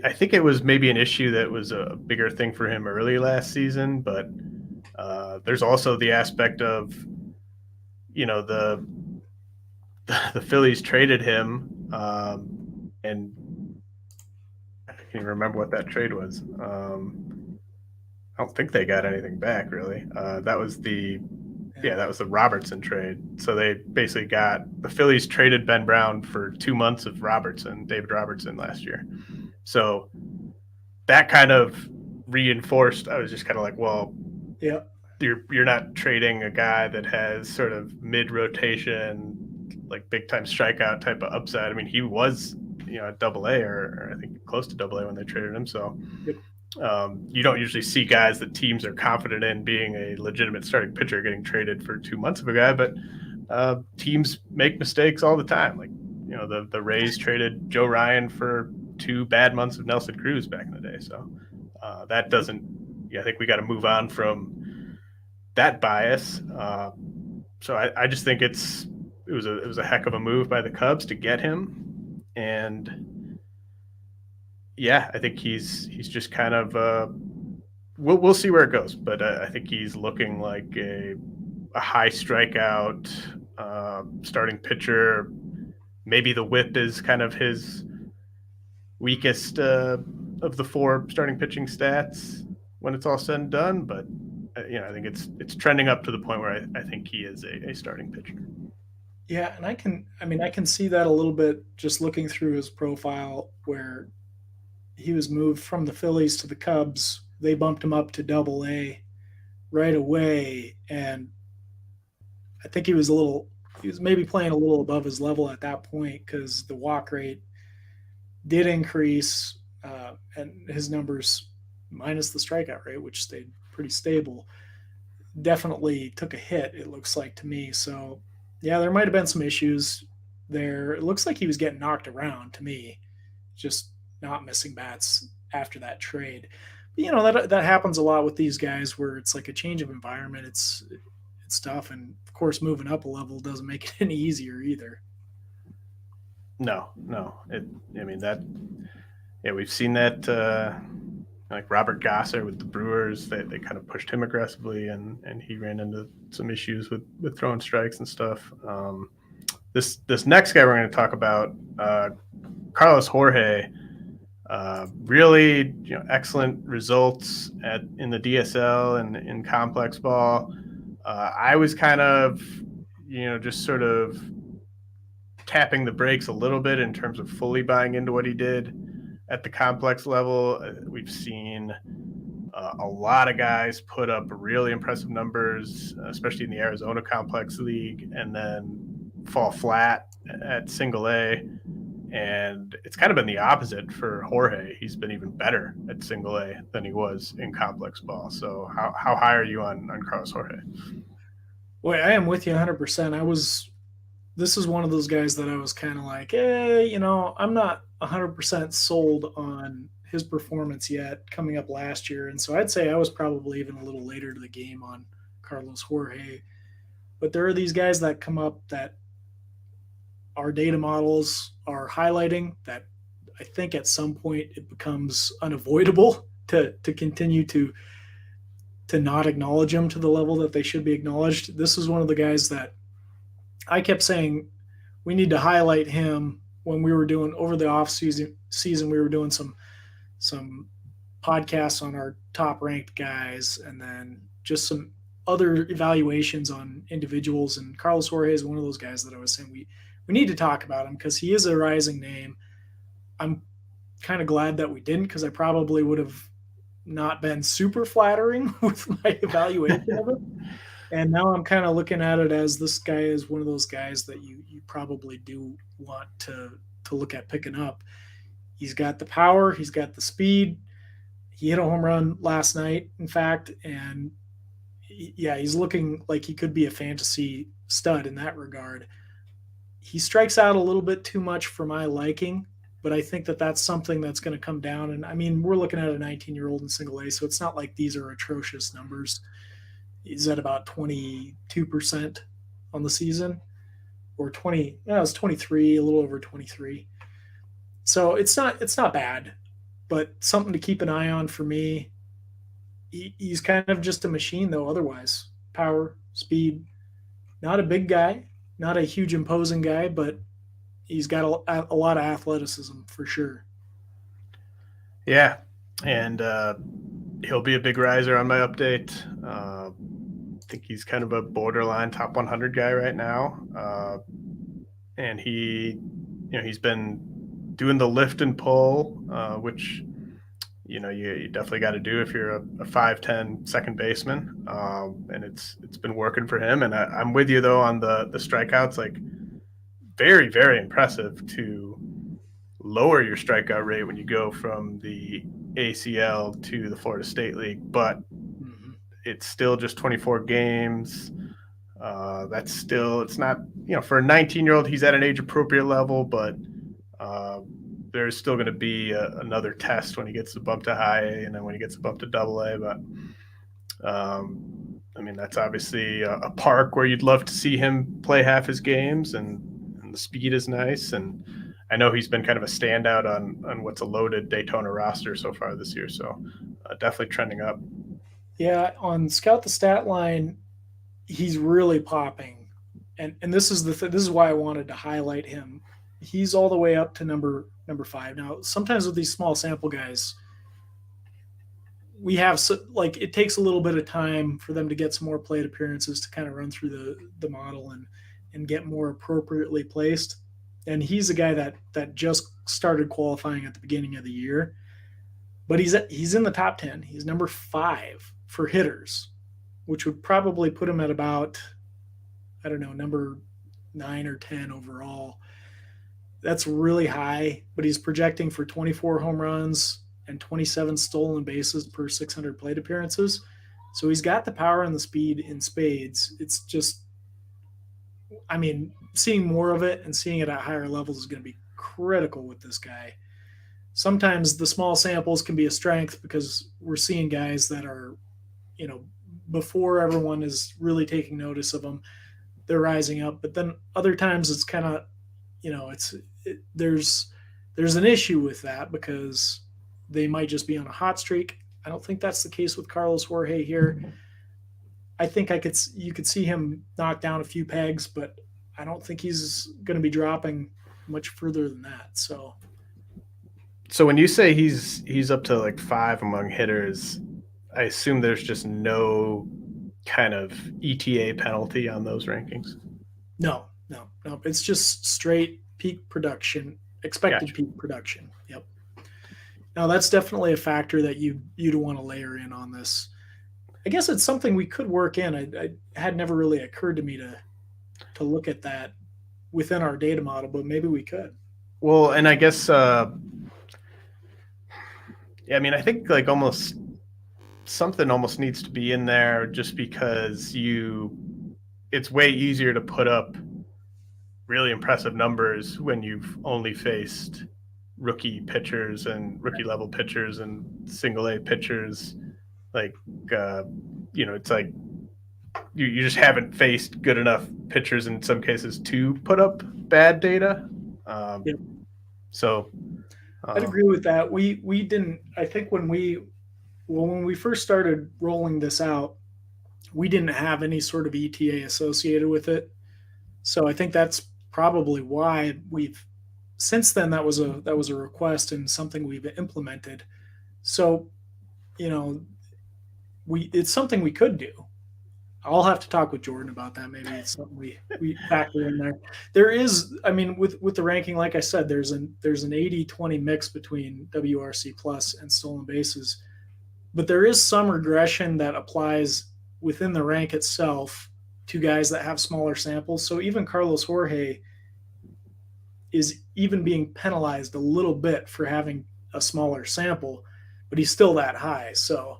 I think it was maybe an issue that was a bigger thing for him early last season, but there's also the aspect of, the Phillies traded him, and I can't even remember what that trade was. I don't think they got anything back really. That was the Robertson trade. So they basically the Phillies traded Ben Brown for 2 months of David Robertson last year. So that kind of reinforced. I was just kind of like, well, yeah, you're not trading a guy that has sort of mid-rotation, like big-time strikeout type of upside. I mean, he was, at AA or I think close to AA when they traded him. So yep. You don't usually see guys that teams are confident in being a legitimate starting pitcher getting traded for 2 months of a guy, but teams make mistakes all the time. Like, the Rays traded Joe Ryan for 2 bad months of Nelson Cruz back in the day. So that doesn't. Yeah, I think we got to move on from that bias. So I just think it was a heck of a move by the Cubs to get him, and yeah, I think he's just kind of we'll see where it goes, but I think he's looking like a high strikeout starting pitcher. Maybe the whip is kind of his weakest of the 4 starting pitching stats when it's all said and done, but I think it's trending up to the point where I think he is a starting pitcher. Yeah, and I can see that a little bit just looking through his profile, where he was moved from the Phillies to the Cubs. They bumped him up to Double-A right away, and I think he was maybe playing a little above his level at that point, because the walk rate did increase, and his numbers, minus the strikeout rate, which stayed pretty stable, definitely took a hit, it looks like to me. So yeah, there might have been some issues there. It looks like he was getting knocked around to me, just not missing bats after that trade. But, that happens a lot with these guys, where it's like a change of environment. It's tough, and of course moving up a level doesn't make it any easier either. No. We've seen that like Robert Gosser with the Brewers. They kind of pushed him aggressively, and he ran into some issues with throwing strikes and stuff. This next guy we're going to talk about, Carlos Jorge, really excellent results in the DSL and in complex ball. I was kind of just sort of tapping the brakes a little bit in terms of fully buying into what he did at the complex level. We've seen a lot of guys put up really impressive numbers, especially in the Arizona Complex League, and then fall flat at single A. And it's kind of been the opposite for Jorge. He's been even better at single A than he was in complex ball. So how high are you on Carlos Jorge? Boy, I am with you 100%. This is one of those guys that I was kind of like, I'm not 100% sold on his performance yet, coming up last year. And so I'd say I was probably even a little later to the game on Carlos Jorge. But there are these guys that come up that our data models are highlighting, that I think at some point it becomes unavoidable to continue to not acknowledge them to the level that they should be acknowledged. This is one of the guys that I kept saying we need to highlight him when we were doing over the off season. We were doing some podcasts on our top ranked guys, and then just some other evaluations on individuals. And Carlos Jorge is one of those guys that I was saying we need to talk about him, because he is a rising name. I'm kind of glad that we didn't, because I probably would have not been super flattering with my evaluation of him. And now I'm kind of looking at it as this guy is one of those guys that you probably do want to look at picking up. He's got the power. He's got the speed. He hit a home run last night, in fact. And he's looking like he could be a fantasy stud in that regard. He strikes out a little bit too much for my liking, but I think that that's something that's going to come down. And I mean, we're looking at a 19-year-old in single A, so it's not like these are atrocious numbers. He's at about 22% on the season, or 20. Yeah, it was 23, a little over 23. So it's not bad, but something to keep an eye on for me. He's kind of just a machine, though. Otherwise, power, speed, not a big guy, not a huge imposing guy, but he's got a lot of athleticism for sure. Yeah, and he'll be a big riser on my update. I think he's kind of a borderline top 100 guy right now, and he's been doing the lift and pull, which you definitely got to do if you're a 5'10" second baseman, and it's been working for him. And I'm with you though on the strikeouts. Like, very, very impressive to lower your strikeout rate when you go from the ACL to the Florida State League, but it's still just 24 games. It's not, for a 19-year-old, he's at an age appropriate level, but there's still going to be another test when he gets the bump to high A and then when he gets the bump to double A. But I mean, that's obviously a park where you'd love to see him play half his games, and the speed is nice. And I know he's been kind of a standout on what's a loaded Daytona roster so far this year. So definitely trending up. Yeah, on Scout the Stat Line, he's really popping, and this is this is why I wanted to highlight him. He's all the way up to number 5 now. Sometimes with these small sample guys, we have like it takes a little bit of time for them to get some more plate appearances to kind of run through the model and get more appropriately placed. And he's a guy that just started qualifying at the beginning of the year, but he's in the top 10. He's number 5 for hitters, which would probably put him at about, I don't know, number 9 or 10 overall. That's really high, but he's projecting for 24 home runs and 27 stolen bases per 600 plate appearances. So he's got the power and the speed in spades. It's just, I mean, seeing more of it and seeing it at higher levels is going to be critical with this guy. Sometimes the small samples can be a strength because we're seeing guys that are, you know, before everyone is really taking notice of them, they're rising up. But then other times it's kind of, you know, there's an issue with that because they might just be on a hot streak. I don't think that's the case with Carlos Jorge here. I think you could see him knock down a few pegs, but I don't think he's going to be dropping much further than that. So when you say he's up to like 5 among hitters, I assume there's just no kind of ETA penalty on those rankings. No. It's just straight peak production, expected peak production. Yep. Now that's definitely a factor that you'd want to layer in on this. I guess it's something we could work in. I had never really occurred to me to look at that within our data model, but maybe we could. Well, and I guess, I mean, I think like something almost needs to be in there just because it's way easier to put up really impressive numbers when you've only faced rookie pitchers and rookie level pitchers and single A pitchers. Like, it's like you just haven't faced good enough pitchers in some cases to put up bad data. Yep. So I'd agree with that. We didn't, I think when we first started rolling this out, we didn't have any sort of ETA associated with it. So I think that's probably why since then that was a request and something we've implemented. So, it's something we could do. I'll have to talk with Jordan about that. Maybe it's something we factor in there. There is, I mean, with the ranking, like I said, there's an 80-20 mix between WRC plus and stolen bases, but there is some regression that applies within the rank itself to guys that have smaller samples. So even Carlos Jorge is even being penalized a little bit for having a smaller sample, but he's still that high. So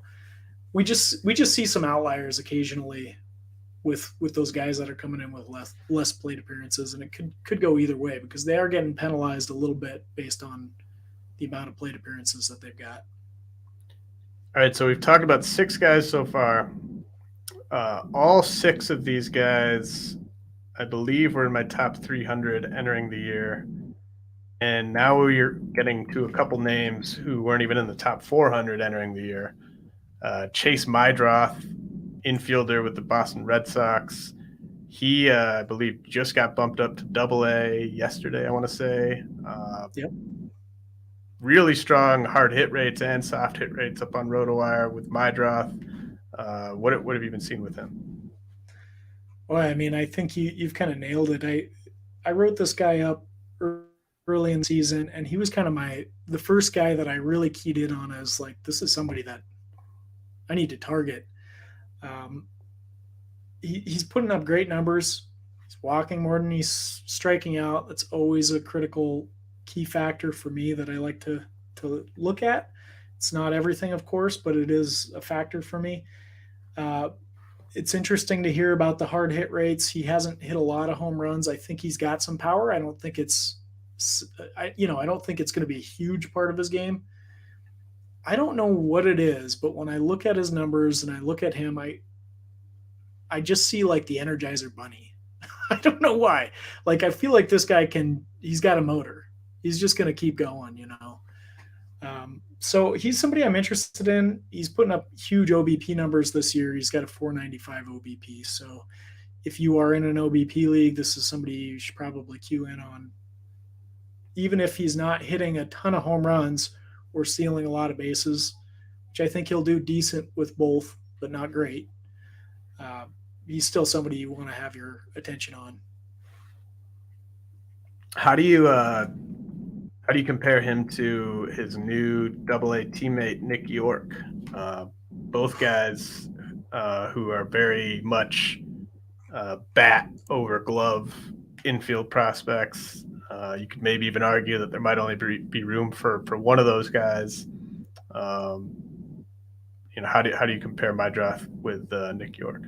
we just see some outliers occasionally with those guys that are coming in with less plate appearances, and it could go either way because they are getting penalized a little bit based on the amount of plate appearances that they've got. All right, so we've talked about 6 guys so far. All 6 of these guys, I believe, were in my top 300 entering the year. And now we're getting to a couple names who weren't even in the top 400 entering the year. Chase Meidroth, infielder with the Boston Red Sox. He, I believe, just got bumped up to Double-A yesterday, I want to say. Yep. Really strong hard hit rates and soft hit rates up on RotoWire with Meidroth. What have you been seeing with him? Well, I mean, I think you've kind of nailed it. I wrote this guy up early in the season, and he was kind of the first guy that I really keyed in on as like, this is somebody that I need to target. He's putting up great numbers. He's walking more than he's striking out. That's always a critical key factor for me that I like to look at. It's not everything, of course, but it is a factor for me. It's interesting to hear about the hard hit rates. He hasn't hit a lot of home runs. I think he's got some power. I don't think it's I don't think it's going to be a huge part of his game. I don't know what it is, but when I look at his numbers and I look at him, I just see like the Energizer Bunny. I don't know why. Like I feel like this guy he's got a motor. He's just going to keep going. So he's somebody I'm interested in. He's putting up huge OBP numbers this year. He's got a 495 OBP. So if you are in an OBP league, this is somebody you should probably cue in on. Even if he's not hitting a ton of home runs or stealing a lot of bases, which I think he'll do decent with both, but not great. He's still somebody you want to have your attention on. How do you compare him to his new AA teammate Nick Yorke? Both guys who are very much bat over glove infield prospects. You could maybe even argue that there might only be room for one of those guys. How do you compare Meidroth with Nick Yorke?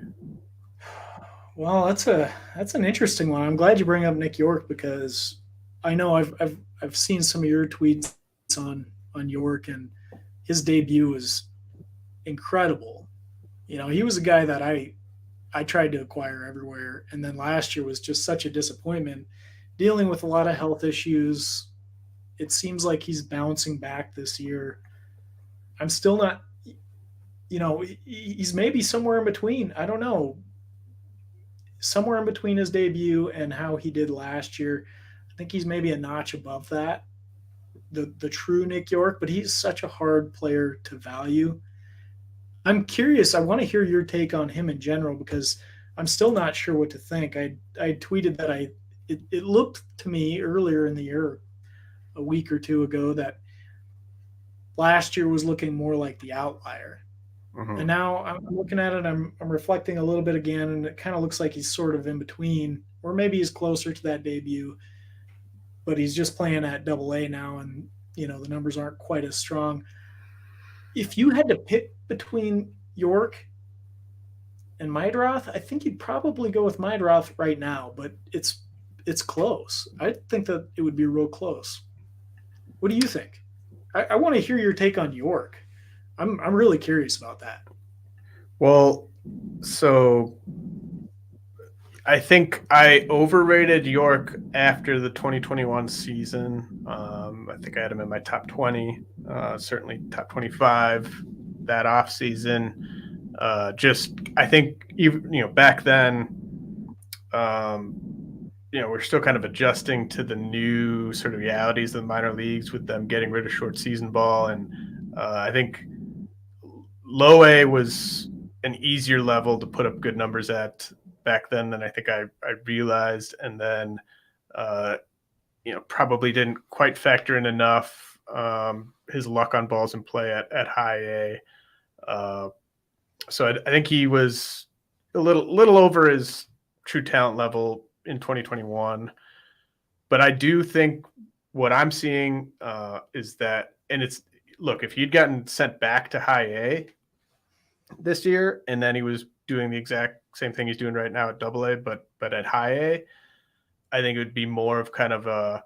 Well, that's an interesting one. I'm glad you bring up Nick Yorke because I know I've seen some of your tweets on Yorke, and his debut was incredible. He was a guy that I tried to acquire everywhere, and then last year was just such a disappointment, dealing with a lot of health issues. It seems like he's bouncing back this year. I'm still not, he's maybe somewhere in between. I don't know. Somewhere in between his debut and how he did last year. I think he's maybe a notch above that, the true Nick Yorke, but he's such a hard player to value. I'm curious. I want to hear your take on him in general because I'm still not sure what to think. I tweeted that it looked to me earlier in the year, a week or two ago, that last year was looking more like the outlier. Mm-hmm. And now I'm looking at it, I'm reflecting a little bit again, and it kind of looks like he's sort of in between, or maybe he's closer to that debut, but he's just playing at AA now, and the numbers aren't quite as strong. If you had to pick between Yorke and Meidroth, I think you'd probably go with Meidroth right now, but it's close. I think that it would be real close. What do you think? I want to hear your take on Yorke. I'm really curious about that. Well, so I think I overrated Yorke after the 2021 season. I think I had him in my top 20, certainly top 25 that off season. I think even back then, we're still kind of adjusting to the new sort of realities of the minor leagues with them getting rid of short season ball, and I think low A was an easier level to put up good numbers at back then than I think I realized. And then, probably didn't quite factor in enough his luck on balls in play at high A. So I think he was a little over his true talent level in 2021. But I do think what I'm seeing is that, and look, if he'd gotten sent back to high A this year, and then he was doing the exact same thing he's doing right now at AA, but at high A, I think it would be more of kind of a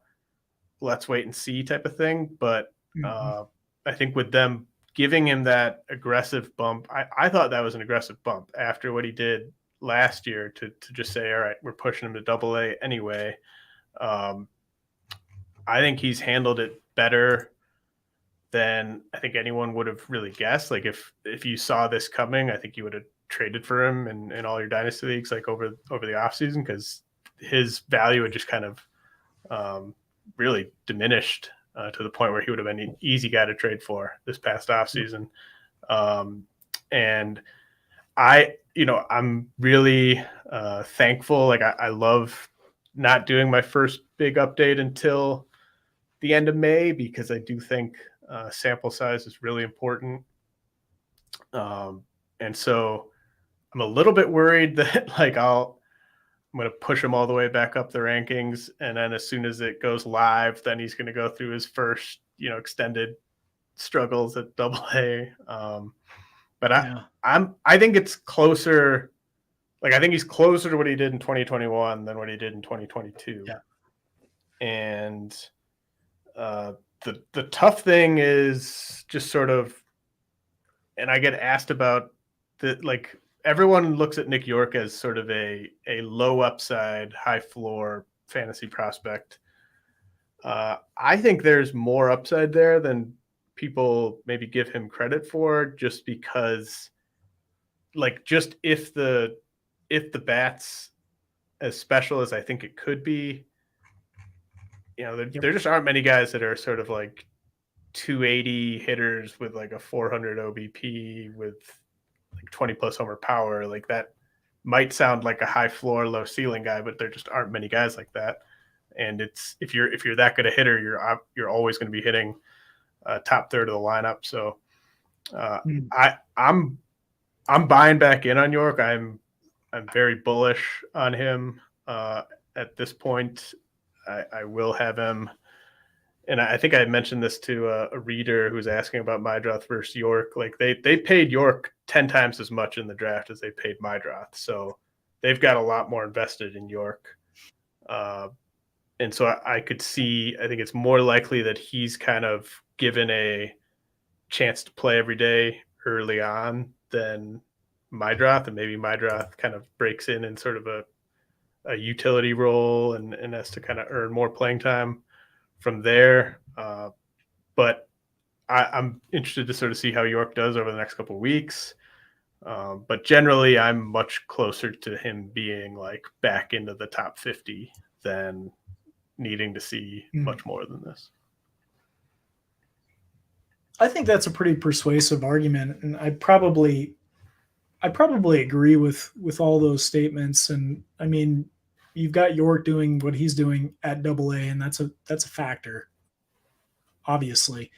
let's wait and see type of thing. But I think with them giving him that aggressive bump, I thought that was an aggressive bump after what he did last year to just say, all right, we're pushing him to AA anyway. I think he's handled it better than I think anyone would have really guessed. Like if you saw this coming, I think you would have traded for him in all your dynasty leagues, like over the offseason, because his value had just kind of really diminished to the point where he would have been an easy guy to trade for this past offseason. And I'm really thankful. Like I love not doing my first big update until the end of May, because I do think sample size is really important. And so I'm a little bit worried that I'm going to push him all the way back up the rankings. And then as soon as it goes live, then he's going to go through his first, extended struggles at AA. But I think it's closer. Like, I think he's closer to what he did in 2021 than what he did in 2022. Yeah. And the tough thing is just sort of, and I get asked about like everyone looks at Nick Yorke as sort of a low upside, high floor fantasy prospect. I think there's more upside there than people maybe give him credit for, just because, like, just if the bat's as special as I think it could be, there just aren't many guys that are sort of like 280 hitters with like a 400 OBP with like 20 plus homer power. Like, that might sound like a high floor, low ceiling guy, but there just aren't many guys like that. And it's if you're that good a hitter, you're always going to be hitting top third of the lineup. So I'm buying back in on Yorke. I'm very bullish on him at this point. I will have him. And I think I mentioned this to a reader who was asking about Meidroth versus Yorke. Like, they paid Yorke 10 times as much in the draft as they paid Meidroth. So they've got a lot more invested in Yorke. And so I could see, I think it's more likely that he's kind of given a chance to play every day early on than Meidroth. And maybe Meidroth kind of breaks in sort of a utility role and has to kind of earn more playing time from there. But I'm interested to sort of see how Yorke does over the next couple of weeks. But generally, I'm much closer to him being like back into the top 50 than needing to see much more than this. I think that's a pretty persuasive argument, and I probably agree with all those statements. And I mean, you've got Yorke doing what he's doing at AA, and that's a factor, obviously.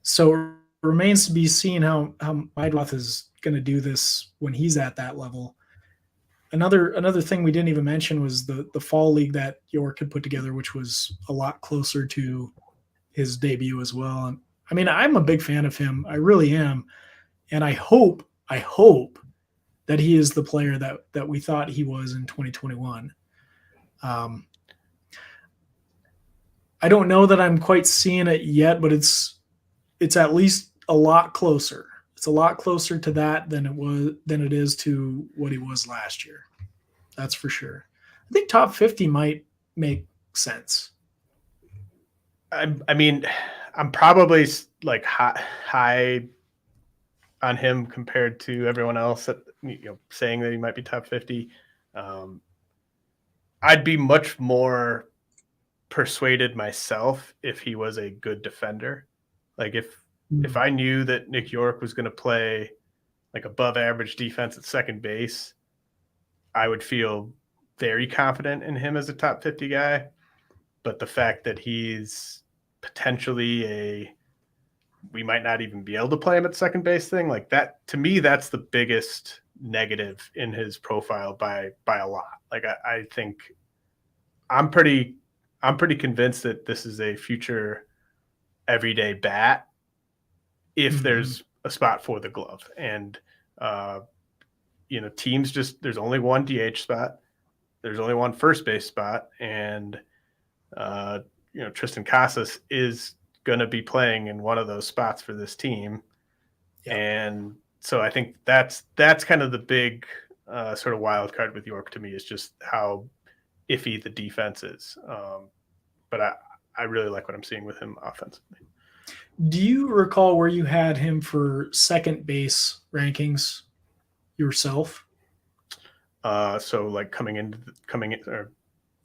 So it remains to be seen how Meidroth is going to do this when he's at that level. Another thing we didn't even mention was the fall league that Yorke had put together, which was a lot closer to his debut as well. And I mean, I'm a big fan of him. I really am. And I hope that he is the player that we thought he was in 2021. I don't know that I'm quite seeing it yet, but it's at least a lot closer. It's a lot closer to that than it is to what he was last year. That's for sure. I think top 50 might make sense. I mean, I'm probably like high on him compared to everyone else that, saying that he might be top 50. I'd be much more persuaded myself if he was a good defender. Like, if I knew that Nick Yorke was going to play like above average defense at second base, I would feel very confident in him as a top 50 guy. But the fact that he's potentially we might not even be able to play him at second base thing, like that, to me, that's the biggest negative in his profile by a lot. Like, I think I'm pretty convinced that this is a future everyday bat if there's a spot for the glove. And teams there's only one DH spot, there's only one first base spot, and Tristan Casas is going to be playing in one of those spots for this team. Yep. And so I think that's kind of the big sort of wild card with Yorke to me, is just how iffy the defense is. But I really like what I'm seeing with him offensively. Do you recall where you had him for second base rankings yourself? So like coming in or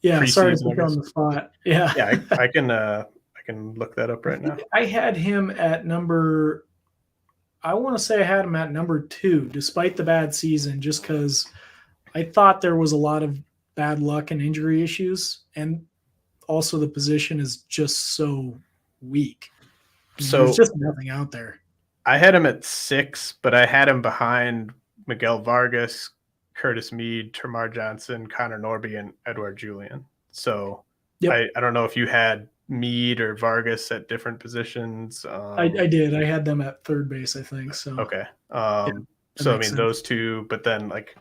yeah, sorry to put you on the spot. Yeah, yeah, I can look that up right now. I had him at number. I want to say I had him at number 2, despite the bad season, just because I thought there was a lot of bad luck and injury issues, and also the position is just so weak. So there's just nothing out there. I had him at 6, but I had him behind Miguel Vargas, Curtis Mead, Termar Johnson, Connor Norby, and Edward Julian. So yep. I don't know if you had Mead or Vargas at different positions. I did. I had them at third base, I think. So okay. So I mean, those two, but then like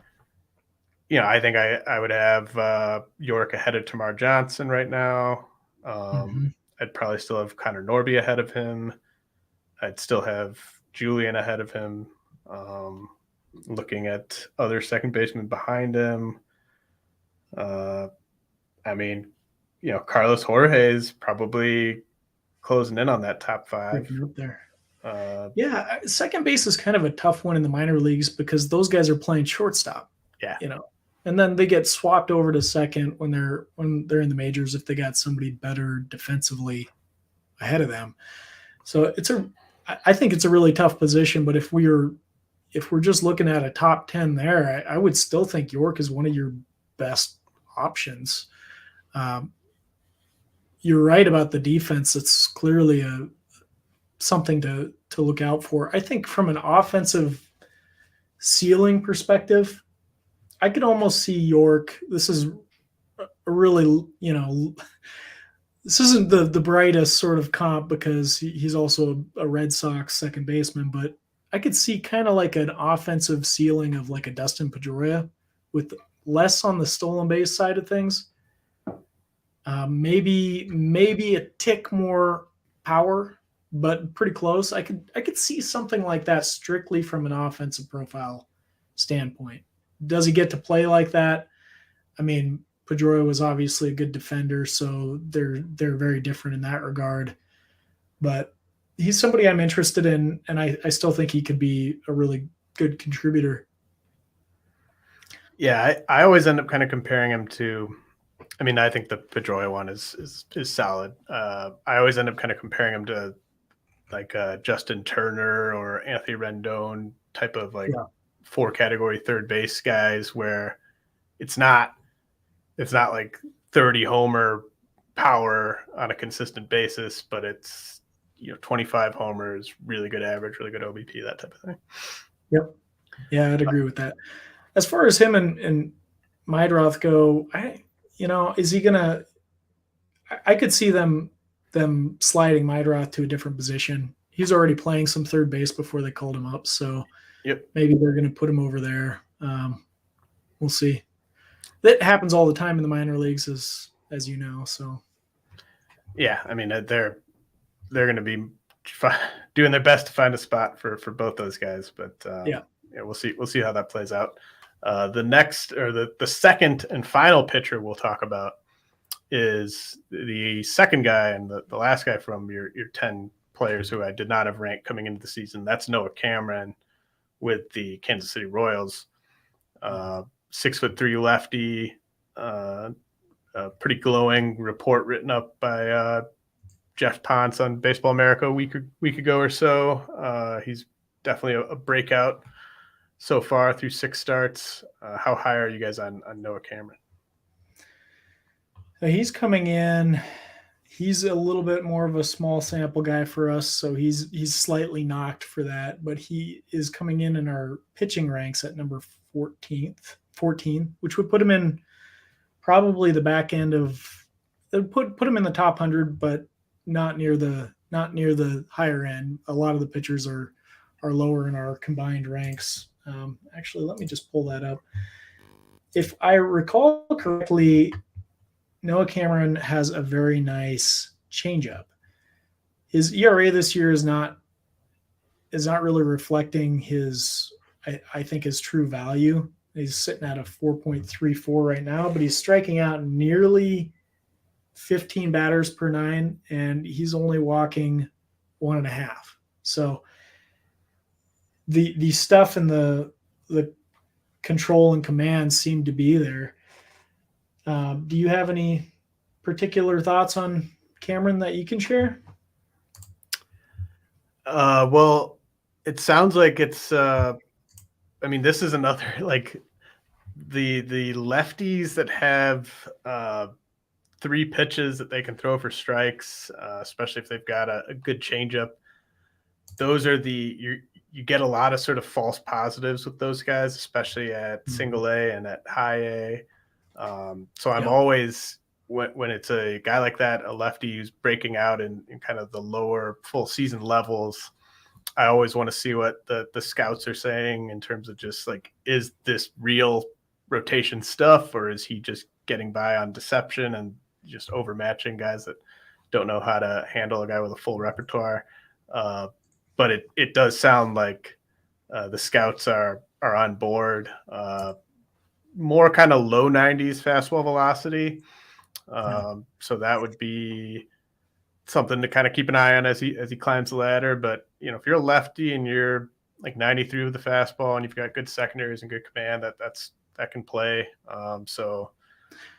I think I would have Yorke ahead of Tamar Johnson right now. I'd probably still have Connor Norby ahead of him. I'd still have Julian ahead of him. Looking at other second basemen behind him. I mean, Carlos Jorge is probably closing in on that top 5. Creeping up there. Yeah, second base is kind of a tough one in the minor leagues because those guys are playing shortstop. Yeah. And then they get swapped over to second when they're in the majors if they got somebody better defensively ahead of them. So I think it's a really tough position, but if we're just looking at a top 10 there, I would still think Yorke is one of your best options. You're right about the defense. It's clearly something to look out for. I think from an offensive ceiling perspective, I could almost see Yorke. This is a really, this isn't the brightest sort of comp because he's also a Red Sox second baseman, but I could see kind of like an offensive ceiling of like a Dustin Pedroia with less on the stolen base side of things. Maybe a tick more power, but pretty close. I could see something like that strictly from an offensive profile standpoint. Does he get to play like that? I mean, Pedroia was obviously a good defender, so they're very different in that regard. But he's somebody I'm interested in, and I still think he could be a really good contributor. Yeah, I always end up kind of comparing him to. I mean, I think the Pedroia one is solid. I always end up kind of comparing him to like Justin Turner or Anthony Rendon type of 4-category third base guys, where it's not like 30 homer power on a consistent basis, but it's 25 homers, really good average, really good OBP, that type of thing. Yep. Yeah, I'd agree with that. As far as him and Meidroth go, is he gonna? I could see them sliding Meidroth to a different position. He's already playing some third base before they called him up, so maybe they're going to put him over there. We'll see. That happens all the time in the minor leagues, as you know. So, yeah, I mean they're going to be doing their best to find a spot for both those guys, but we'll see how that plays out. The next or the second and final pitcher we'll talk about is the second guy and the last guy from your 10 players who I did not have ranked coming into the season. That's Noah Cameron with the Kansas City Royals. 6'3" lefty, a pretty glowing report written up by Jeff Ponce on Baseball America a week ago or so. He's definitely a breakout so far through 6 starts. How high are you guys on Noah Cameron? So he's coming in. He's a little bit more of a small sample guy for us, so he's slightly knocked for that. But he is coming in our pitching ranks at number 14, which would put him in probably the back end of. Put him in the top 100, but not near the higher end. A lot of the pitchers are lower in our combined ranks. Actually, let me just pull that up. If I recall correctly, Noah Cameron has a very nice changeup. His ERA this year is not really reflecting his true value. He's sitting at a 4.34 right now, but he's striking out nearly 15 batters per 9, and he's only walking 1.5. So the stuff and the control and command seem to be there. Do you have any particular thoughts on Cameron that you can share? Well, it sounds like it's. This is another like the lefties that have 3 pitches that they can throw for strikes, especially if they've got a good changeup. Those are you get a lot of sort of false positives with those guys, especially at single A and at high A. So I'm always, when it's a guy like that, a lefty who's breaking out in kind of the lower full season levels, I always want to see what the scouts are saying in terms of just like, is this real rotation stuff, or is he just getting by on deception and just overmatching guys that don't know how to handle a guy with a full repertoire? But it does sound like the scouts are on board. More kind of low 90s fastball velocity. So that would be something to kind of keep an eye on as he climbs the ladder. But if you're a lefty and you're like 93 with the fastball and you've got good secondaries and good command, that can play. So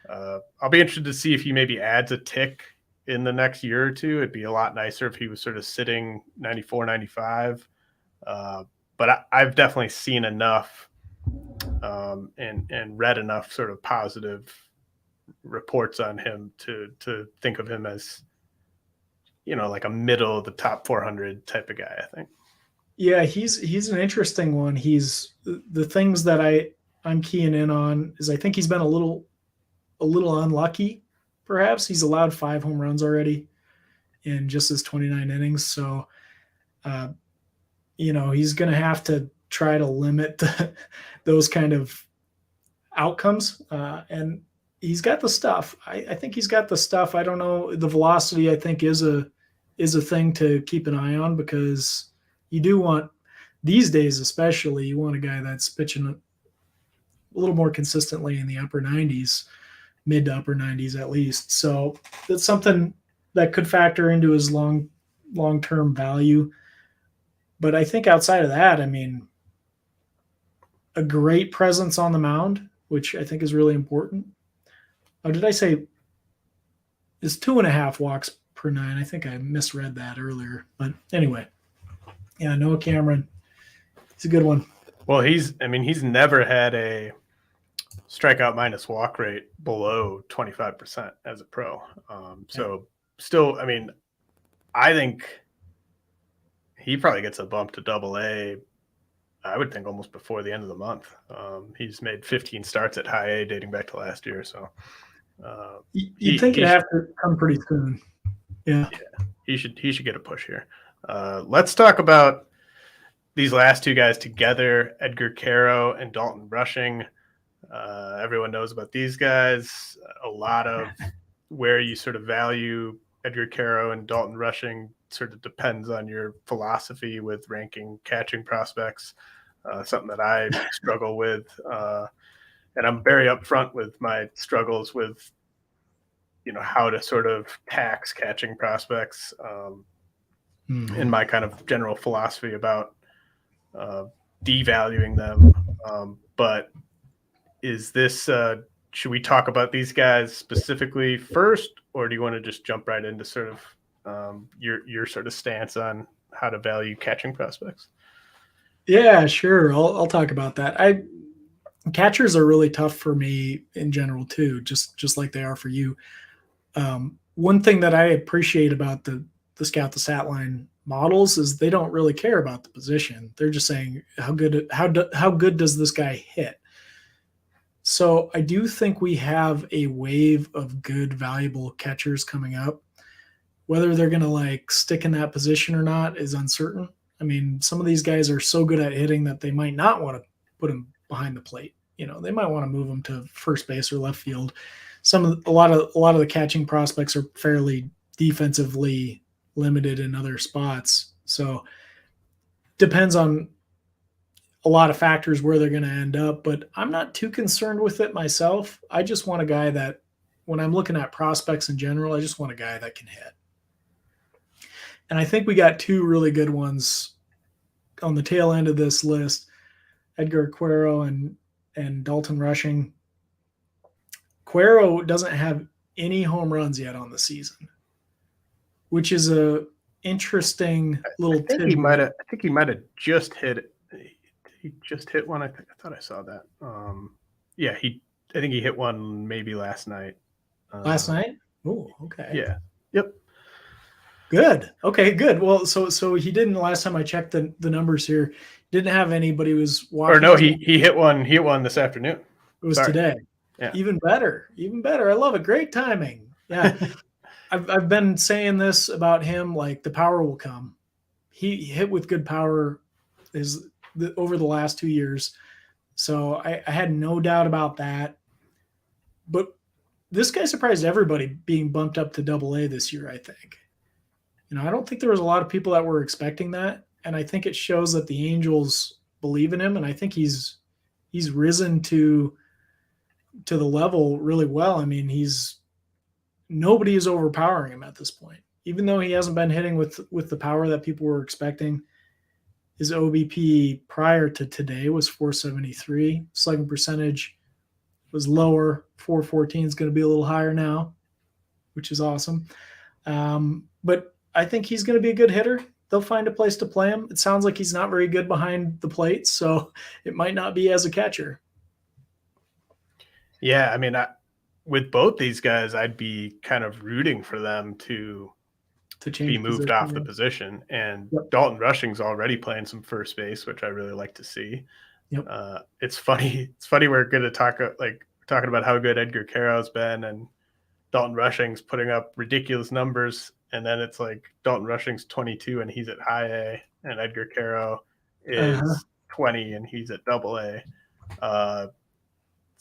I'll be interested to see if he maybe adds a tick in the next year or two. It'd be a lot nicer if he was sort of sitting 94, 95. But I've definitely seen enough and read enough sort of positive reports on him to think of him as, like a middle of the top 400 type of guy, I think. Yeah, he's an interesting one. He's the things that I'm keying in on is I think he's been a little unlucky. Perhaps he's allowed 5 home runs already in just his 29 innings. So, he's going to have to try to limit those kind of outcomes. And he's got the stuff. I think he's got the stuff. I don't know. The velocity, I think, is a thing to keep an eye on, because you do want, these days especially, you want a guy that's pitching a little more consistently in the upper 90s, mid to upper 90s at least. So that's something that could factor into his long-term value. But I think outside of that, I mean, a great presence on the mound, which I think is really important. Oh, did I say is 2.5 walks per 9? I think I misread that earlier. But anyway, yeah, Noah Cameron, he's a good one. Well, he's never had a strikeout minus walk rate below 25% as a pro. So still, I think he probably gets a bump to AA. I would think almost before the end of the month. He's made 15 starts at high A dating back to last year. So you'd think it'd have to come pretty soon. Yeah. He should get a push here. Let's talk about these last two guys together, Edgar, Quero, and Dalton rushing. Everyone knows about these guys. A lot of where you sort of value Edgar, Quero, and Dalton rushing sort of depends on your philosophy with ranking catching prospects, something that I struggle with. And I'm very upfront with my struggles with, how to sort of tax catching prospects in my kind of general philosophy about devaluing them. But is this, should we talk about these guys specifically first, or do you want to just jump right into sort of your sort of stance on how to value catching prospects? Yeah, sure. I'll talk about that. Catchers are really tough for me in general too, just like they are for you. One thing that I appreciate about the Scout the Statline models is they don't really care about the position. They're just saying how good does this guy hit. So I do think we have a wave of good, valuable catchers coming up. Whether they're going to stick in that position or not is uncertain. Some of these guys are so good at hitting that they might not want to put him behind the plate. They might want to move him to first base or left field. A lot of the catching prospects are fairly defensively limited in other spots. So depends on a lot of factors where they're going to end up, but I'm not too concerned with it myself. I just want a guy that, when I'm looking at prospects in general, I just want a guy that can hit. And I think we got 2 really good ones on the tail end of this list, Edgar, Quero, and Dalton rushing. Quero doesn't have any home runs yet on the season, which is a interesting little tip. I think he might have just hit it. He just hit one. I thought I saw that. I think he hit one maybe last night. Last night? Oh, okay. Yeah. Yep. Good. Okay, good. Well, so he didn't, last time I checked the numbers here, didn't have any, but he was watching. Or no, he hit one. He hit one this afternoon. It was today. Yeah. Even better. I love it. Great timing. Yeah. I've been saying this about him, the power will come. He hit with good power over the last 2 years. So I had no doubt about that. But this guy surprised everybody being bumped up to AA this year, I think. I don't think there was a lot of people that were expecting that. And I think it shows that the Angels believe in him. And I think he's risen to the level really well. I mean, nobody is overpowering him at this point. Even though he hasn't been hitting with the power that people were expecting, his OBP prior to today was 473. Slugging percentage was lower. 414 is going to be a little higher now, which is awesome. But I think he's going to be a good hitter. They'll find a place to play him. It sounds like he's not very good behind the plate, so it might not be as a catcher. Yeah, I mean, with both these guys, I'd be kind of rooting for them to be moved off the position. And Dalton Rushing's already playing some first base, which I really like to see. Yep. It's funny. It's funny we're going to talking about how good Edgar Quero's been, and Dalton Rushing's putting up ridiculous numbers. And then it's like Dalton Rushing's 22 and he's at high A, and Edgar Quero is 20 and he's at AA.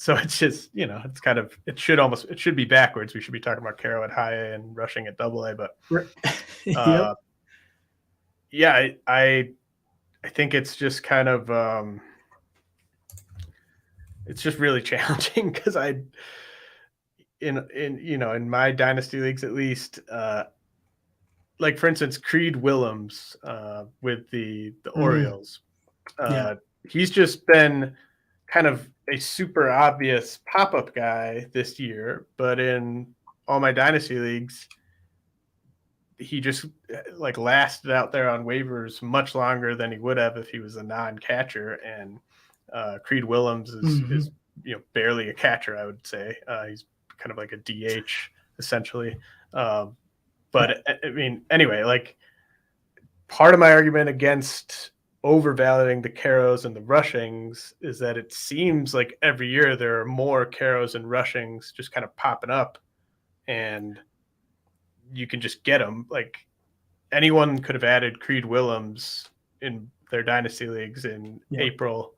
So it's just, it's kind of, it should be backwards. We should be talking about Quero at high A and Rushing at AA, but yeah, I think it's just kind of, it's just really challenging because in my dynasty leagues, at least, like for instance, Creed Willems with the Orioles, he's just been kind of a super obvious pop-up guy this year, but in all my dynasty leagues, he just lasted out there on waivers much longer than he would have if he was a non-catcher. And Creed Willems is barely a catcher, I would say. He's kind of like a DH essentially. But I mean, anyway, part of my argument against overvaluing the Queros and the Rushings is that it seems like every year there are more Queros and Rushings just kind of popping up, and you can just get them. Like anyone could have added Creed Willems in their dynasty leagues in April,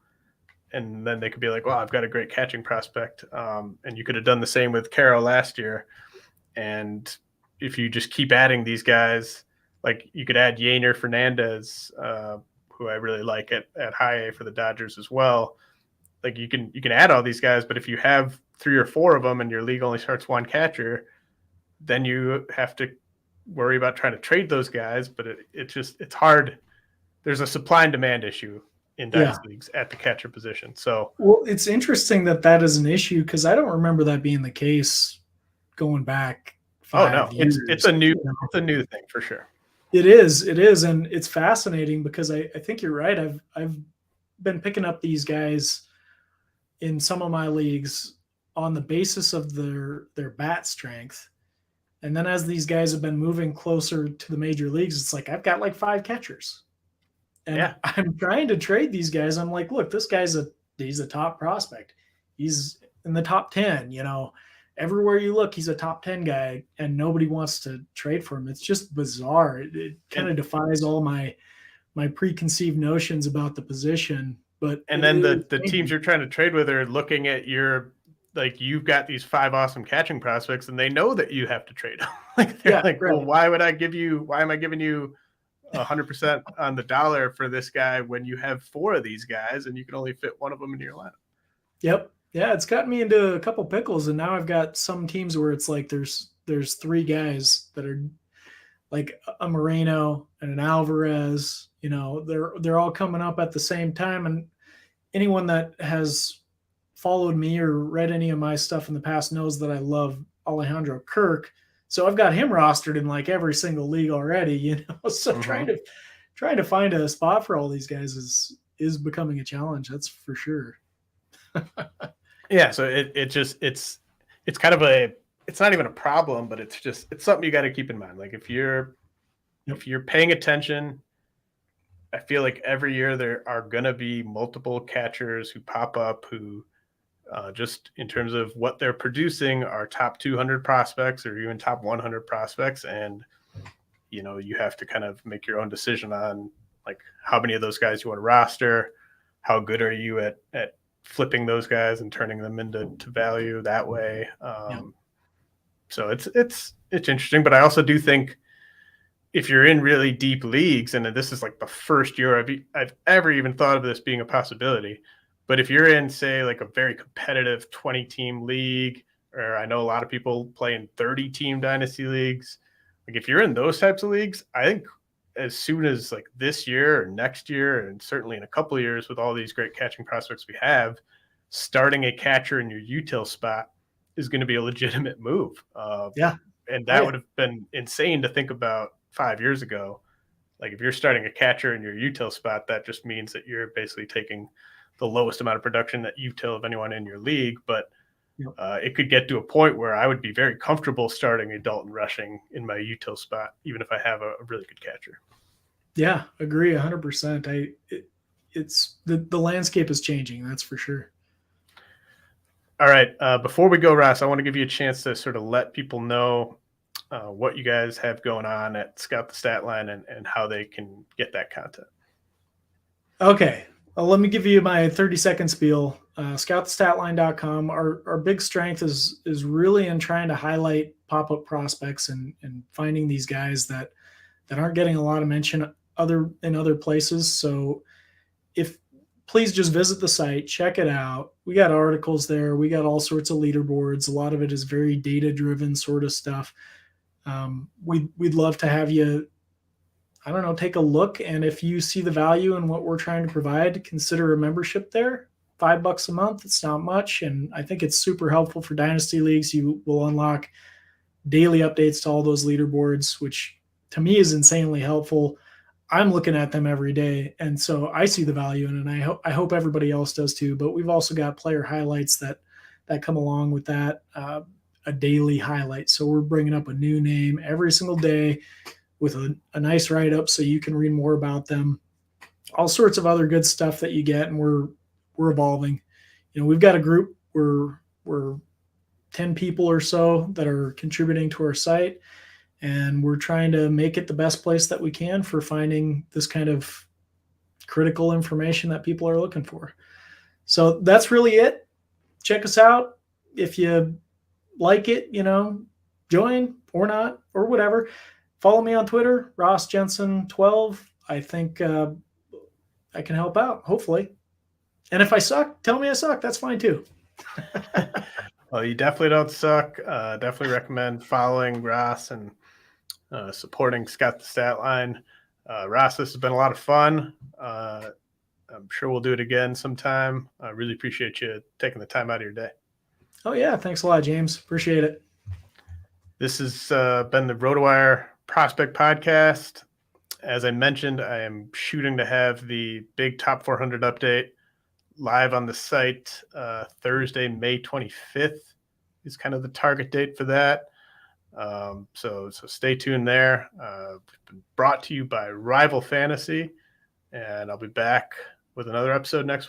and then they could be like, "Well, I've got a great catching prospect." And you could have done the same with Quero last year. And if you just keep adding these guys, like you could add Yainer Fernandez, who I really like at high A for the Dodgers as well. Like you can add all these guys, but if you have 3 or 4 of them and your league only starts one catcher, then you have to worry about trying to trade those guys. But it's hard. There's a supply and demand issue in dynasty leagues at the catcher position. So it's interesting that is an issue because I don't remember that being the case going back 5 years. It's a new thing for sure. It is, and it's fascinating because I think you're right. I've been picking up these guys in some of my leagues on the basis of their bat strength, and then as these guys have been moving closer to the major leagues, it's like I've got like 5 catchers, and I'm trying to trade these guys. I'm like, look, this guy's he's a top prospect. He's in the top 10. Everywhere you look, he's a top 10 guy, and nobody wants to trade for him. It's just bizarre. It kind of defies all my preconceived notions about the position. And then the teams you're trying to trade with are looking at you've got these 5 awesome catching prospects, and they know that you have to trade them. Well, why am I giving you 100% on the dollar for this guy when you have 4 of these guys and you can only fit one of them into your lineup? Yep. Yeah, it's gotten me into a couple pickles, and now I've got some teams where it's like there's 3 guys that are like a Moreno and an Alvarez. They're all coming up at the same time, and anyone that has followed me or read any of my stuff in the past knows that I love Alejandro Kirk. So I've got him rostered in like every single league already. So trying to find a spot for all these guys is becoming a challenge. That's for sure. Yeah, so it's kind of it's not even a problem, but it's something you got to keep in mind. Like if you're paying attention, I feel like every year there are going to be multiple catchers who pop up who just in terms of what they're producing are top 200 prospects or even top 100 prospects, and you have to kind of make your own decision on like how many of those guys you want to roster, how good are you at flipping those guys and turning them into value that way. So it's interesting, but I also do think if you're in really deep leagues, and this is like the first year I've ever even thought of this being a possibility, but if you're in, say, like a very competitive 20-team league, or I know a lot of people play in 30-team dynasty leagues, like if you're in those types of leagues, I think as soon as like this year or next year, and certainly in a couple of years with all these great catching prospects we have, starting a catcher in your util spot is going to be a legitimate move. And that would have been insane to think about 5 years ago. Like if you're starting a catcher in your util spot, that just means that you're basically taking the lowest amount of production that util of anyone in your league. But it could get to a point where I would be very comfortable starting a Dalton rushing in my util spot, even if I have a really good catcher. Yeah, agree 100%. It's the landscape is changing, that's for sure. All right. Before we go, Ross, I want to give you a chance to sort of let people know what you guys have going on at Scout the Statline and how they can get that content. Okay. Let me give you my 30-second spiel. Scoutthestatline.com. Our big strength is really in trying to highlight pop-up prospects and finding these guys that aren't getting a lot of mention in other places. So please just visit the site, check it out. We got articles there. We got all sorts of leaderboards. A lot of it is very data-driven sort of stuff. We'd love to have you, I don't know, take a look. And if you see the value in what we're trying to provide, consider a membership there. $5 a month. It's not much. And I think it's super helpful for dynasty leagues. You will unlock daily updates to all those leaderboards, which to me is insanely helpful. I'm looking at them every day. And so I see the value in it. And I hope everybody else does too. But we've also got player highlights that come along with that, a daily highlight. So we're bringing up a new name every single day with a nice write-up so you can read more about them. All sorts of other good stuff that you get, and we're evolving. We've got a group, we're 10 people or so that are contributing to our site, and we're trying to make it the best place that we can for finding this kind of critical information that people are looking for. So that's really it. Check us out. If you like it, join or not or whatever. Follow me on Twitter, Ross Jensen 12. I think I can help out, hopefully. And if I suck, tell me I suck. That's fine too. Well, you definitely don't suck. Definitely recommend following Ross and supporting Scout the Statline. Ross, this has been a lot of fun. I'm sure we'll do it again sometime. I really appreciate you taking the time out of your day. Oh, yeah. Thanks a lot, James. Appreciate it. This has been the RotoWire Prospect Podcast. As I mentioned, I am shooting to have the big Top 400 update live on the site Thursday, May 25th is kind of the target date for that. So stay tuned there. It's been brought to you by Rival Fantasy, and I'll be back with another episode next week.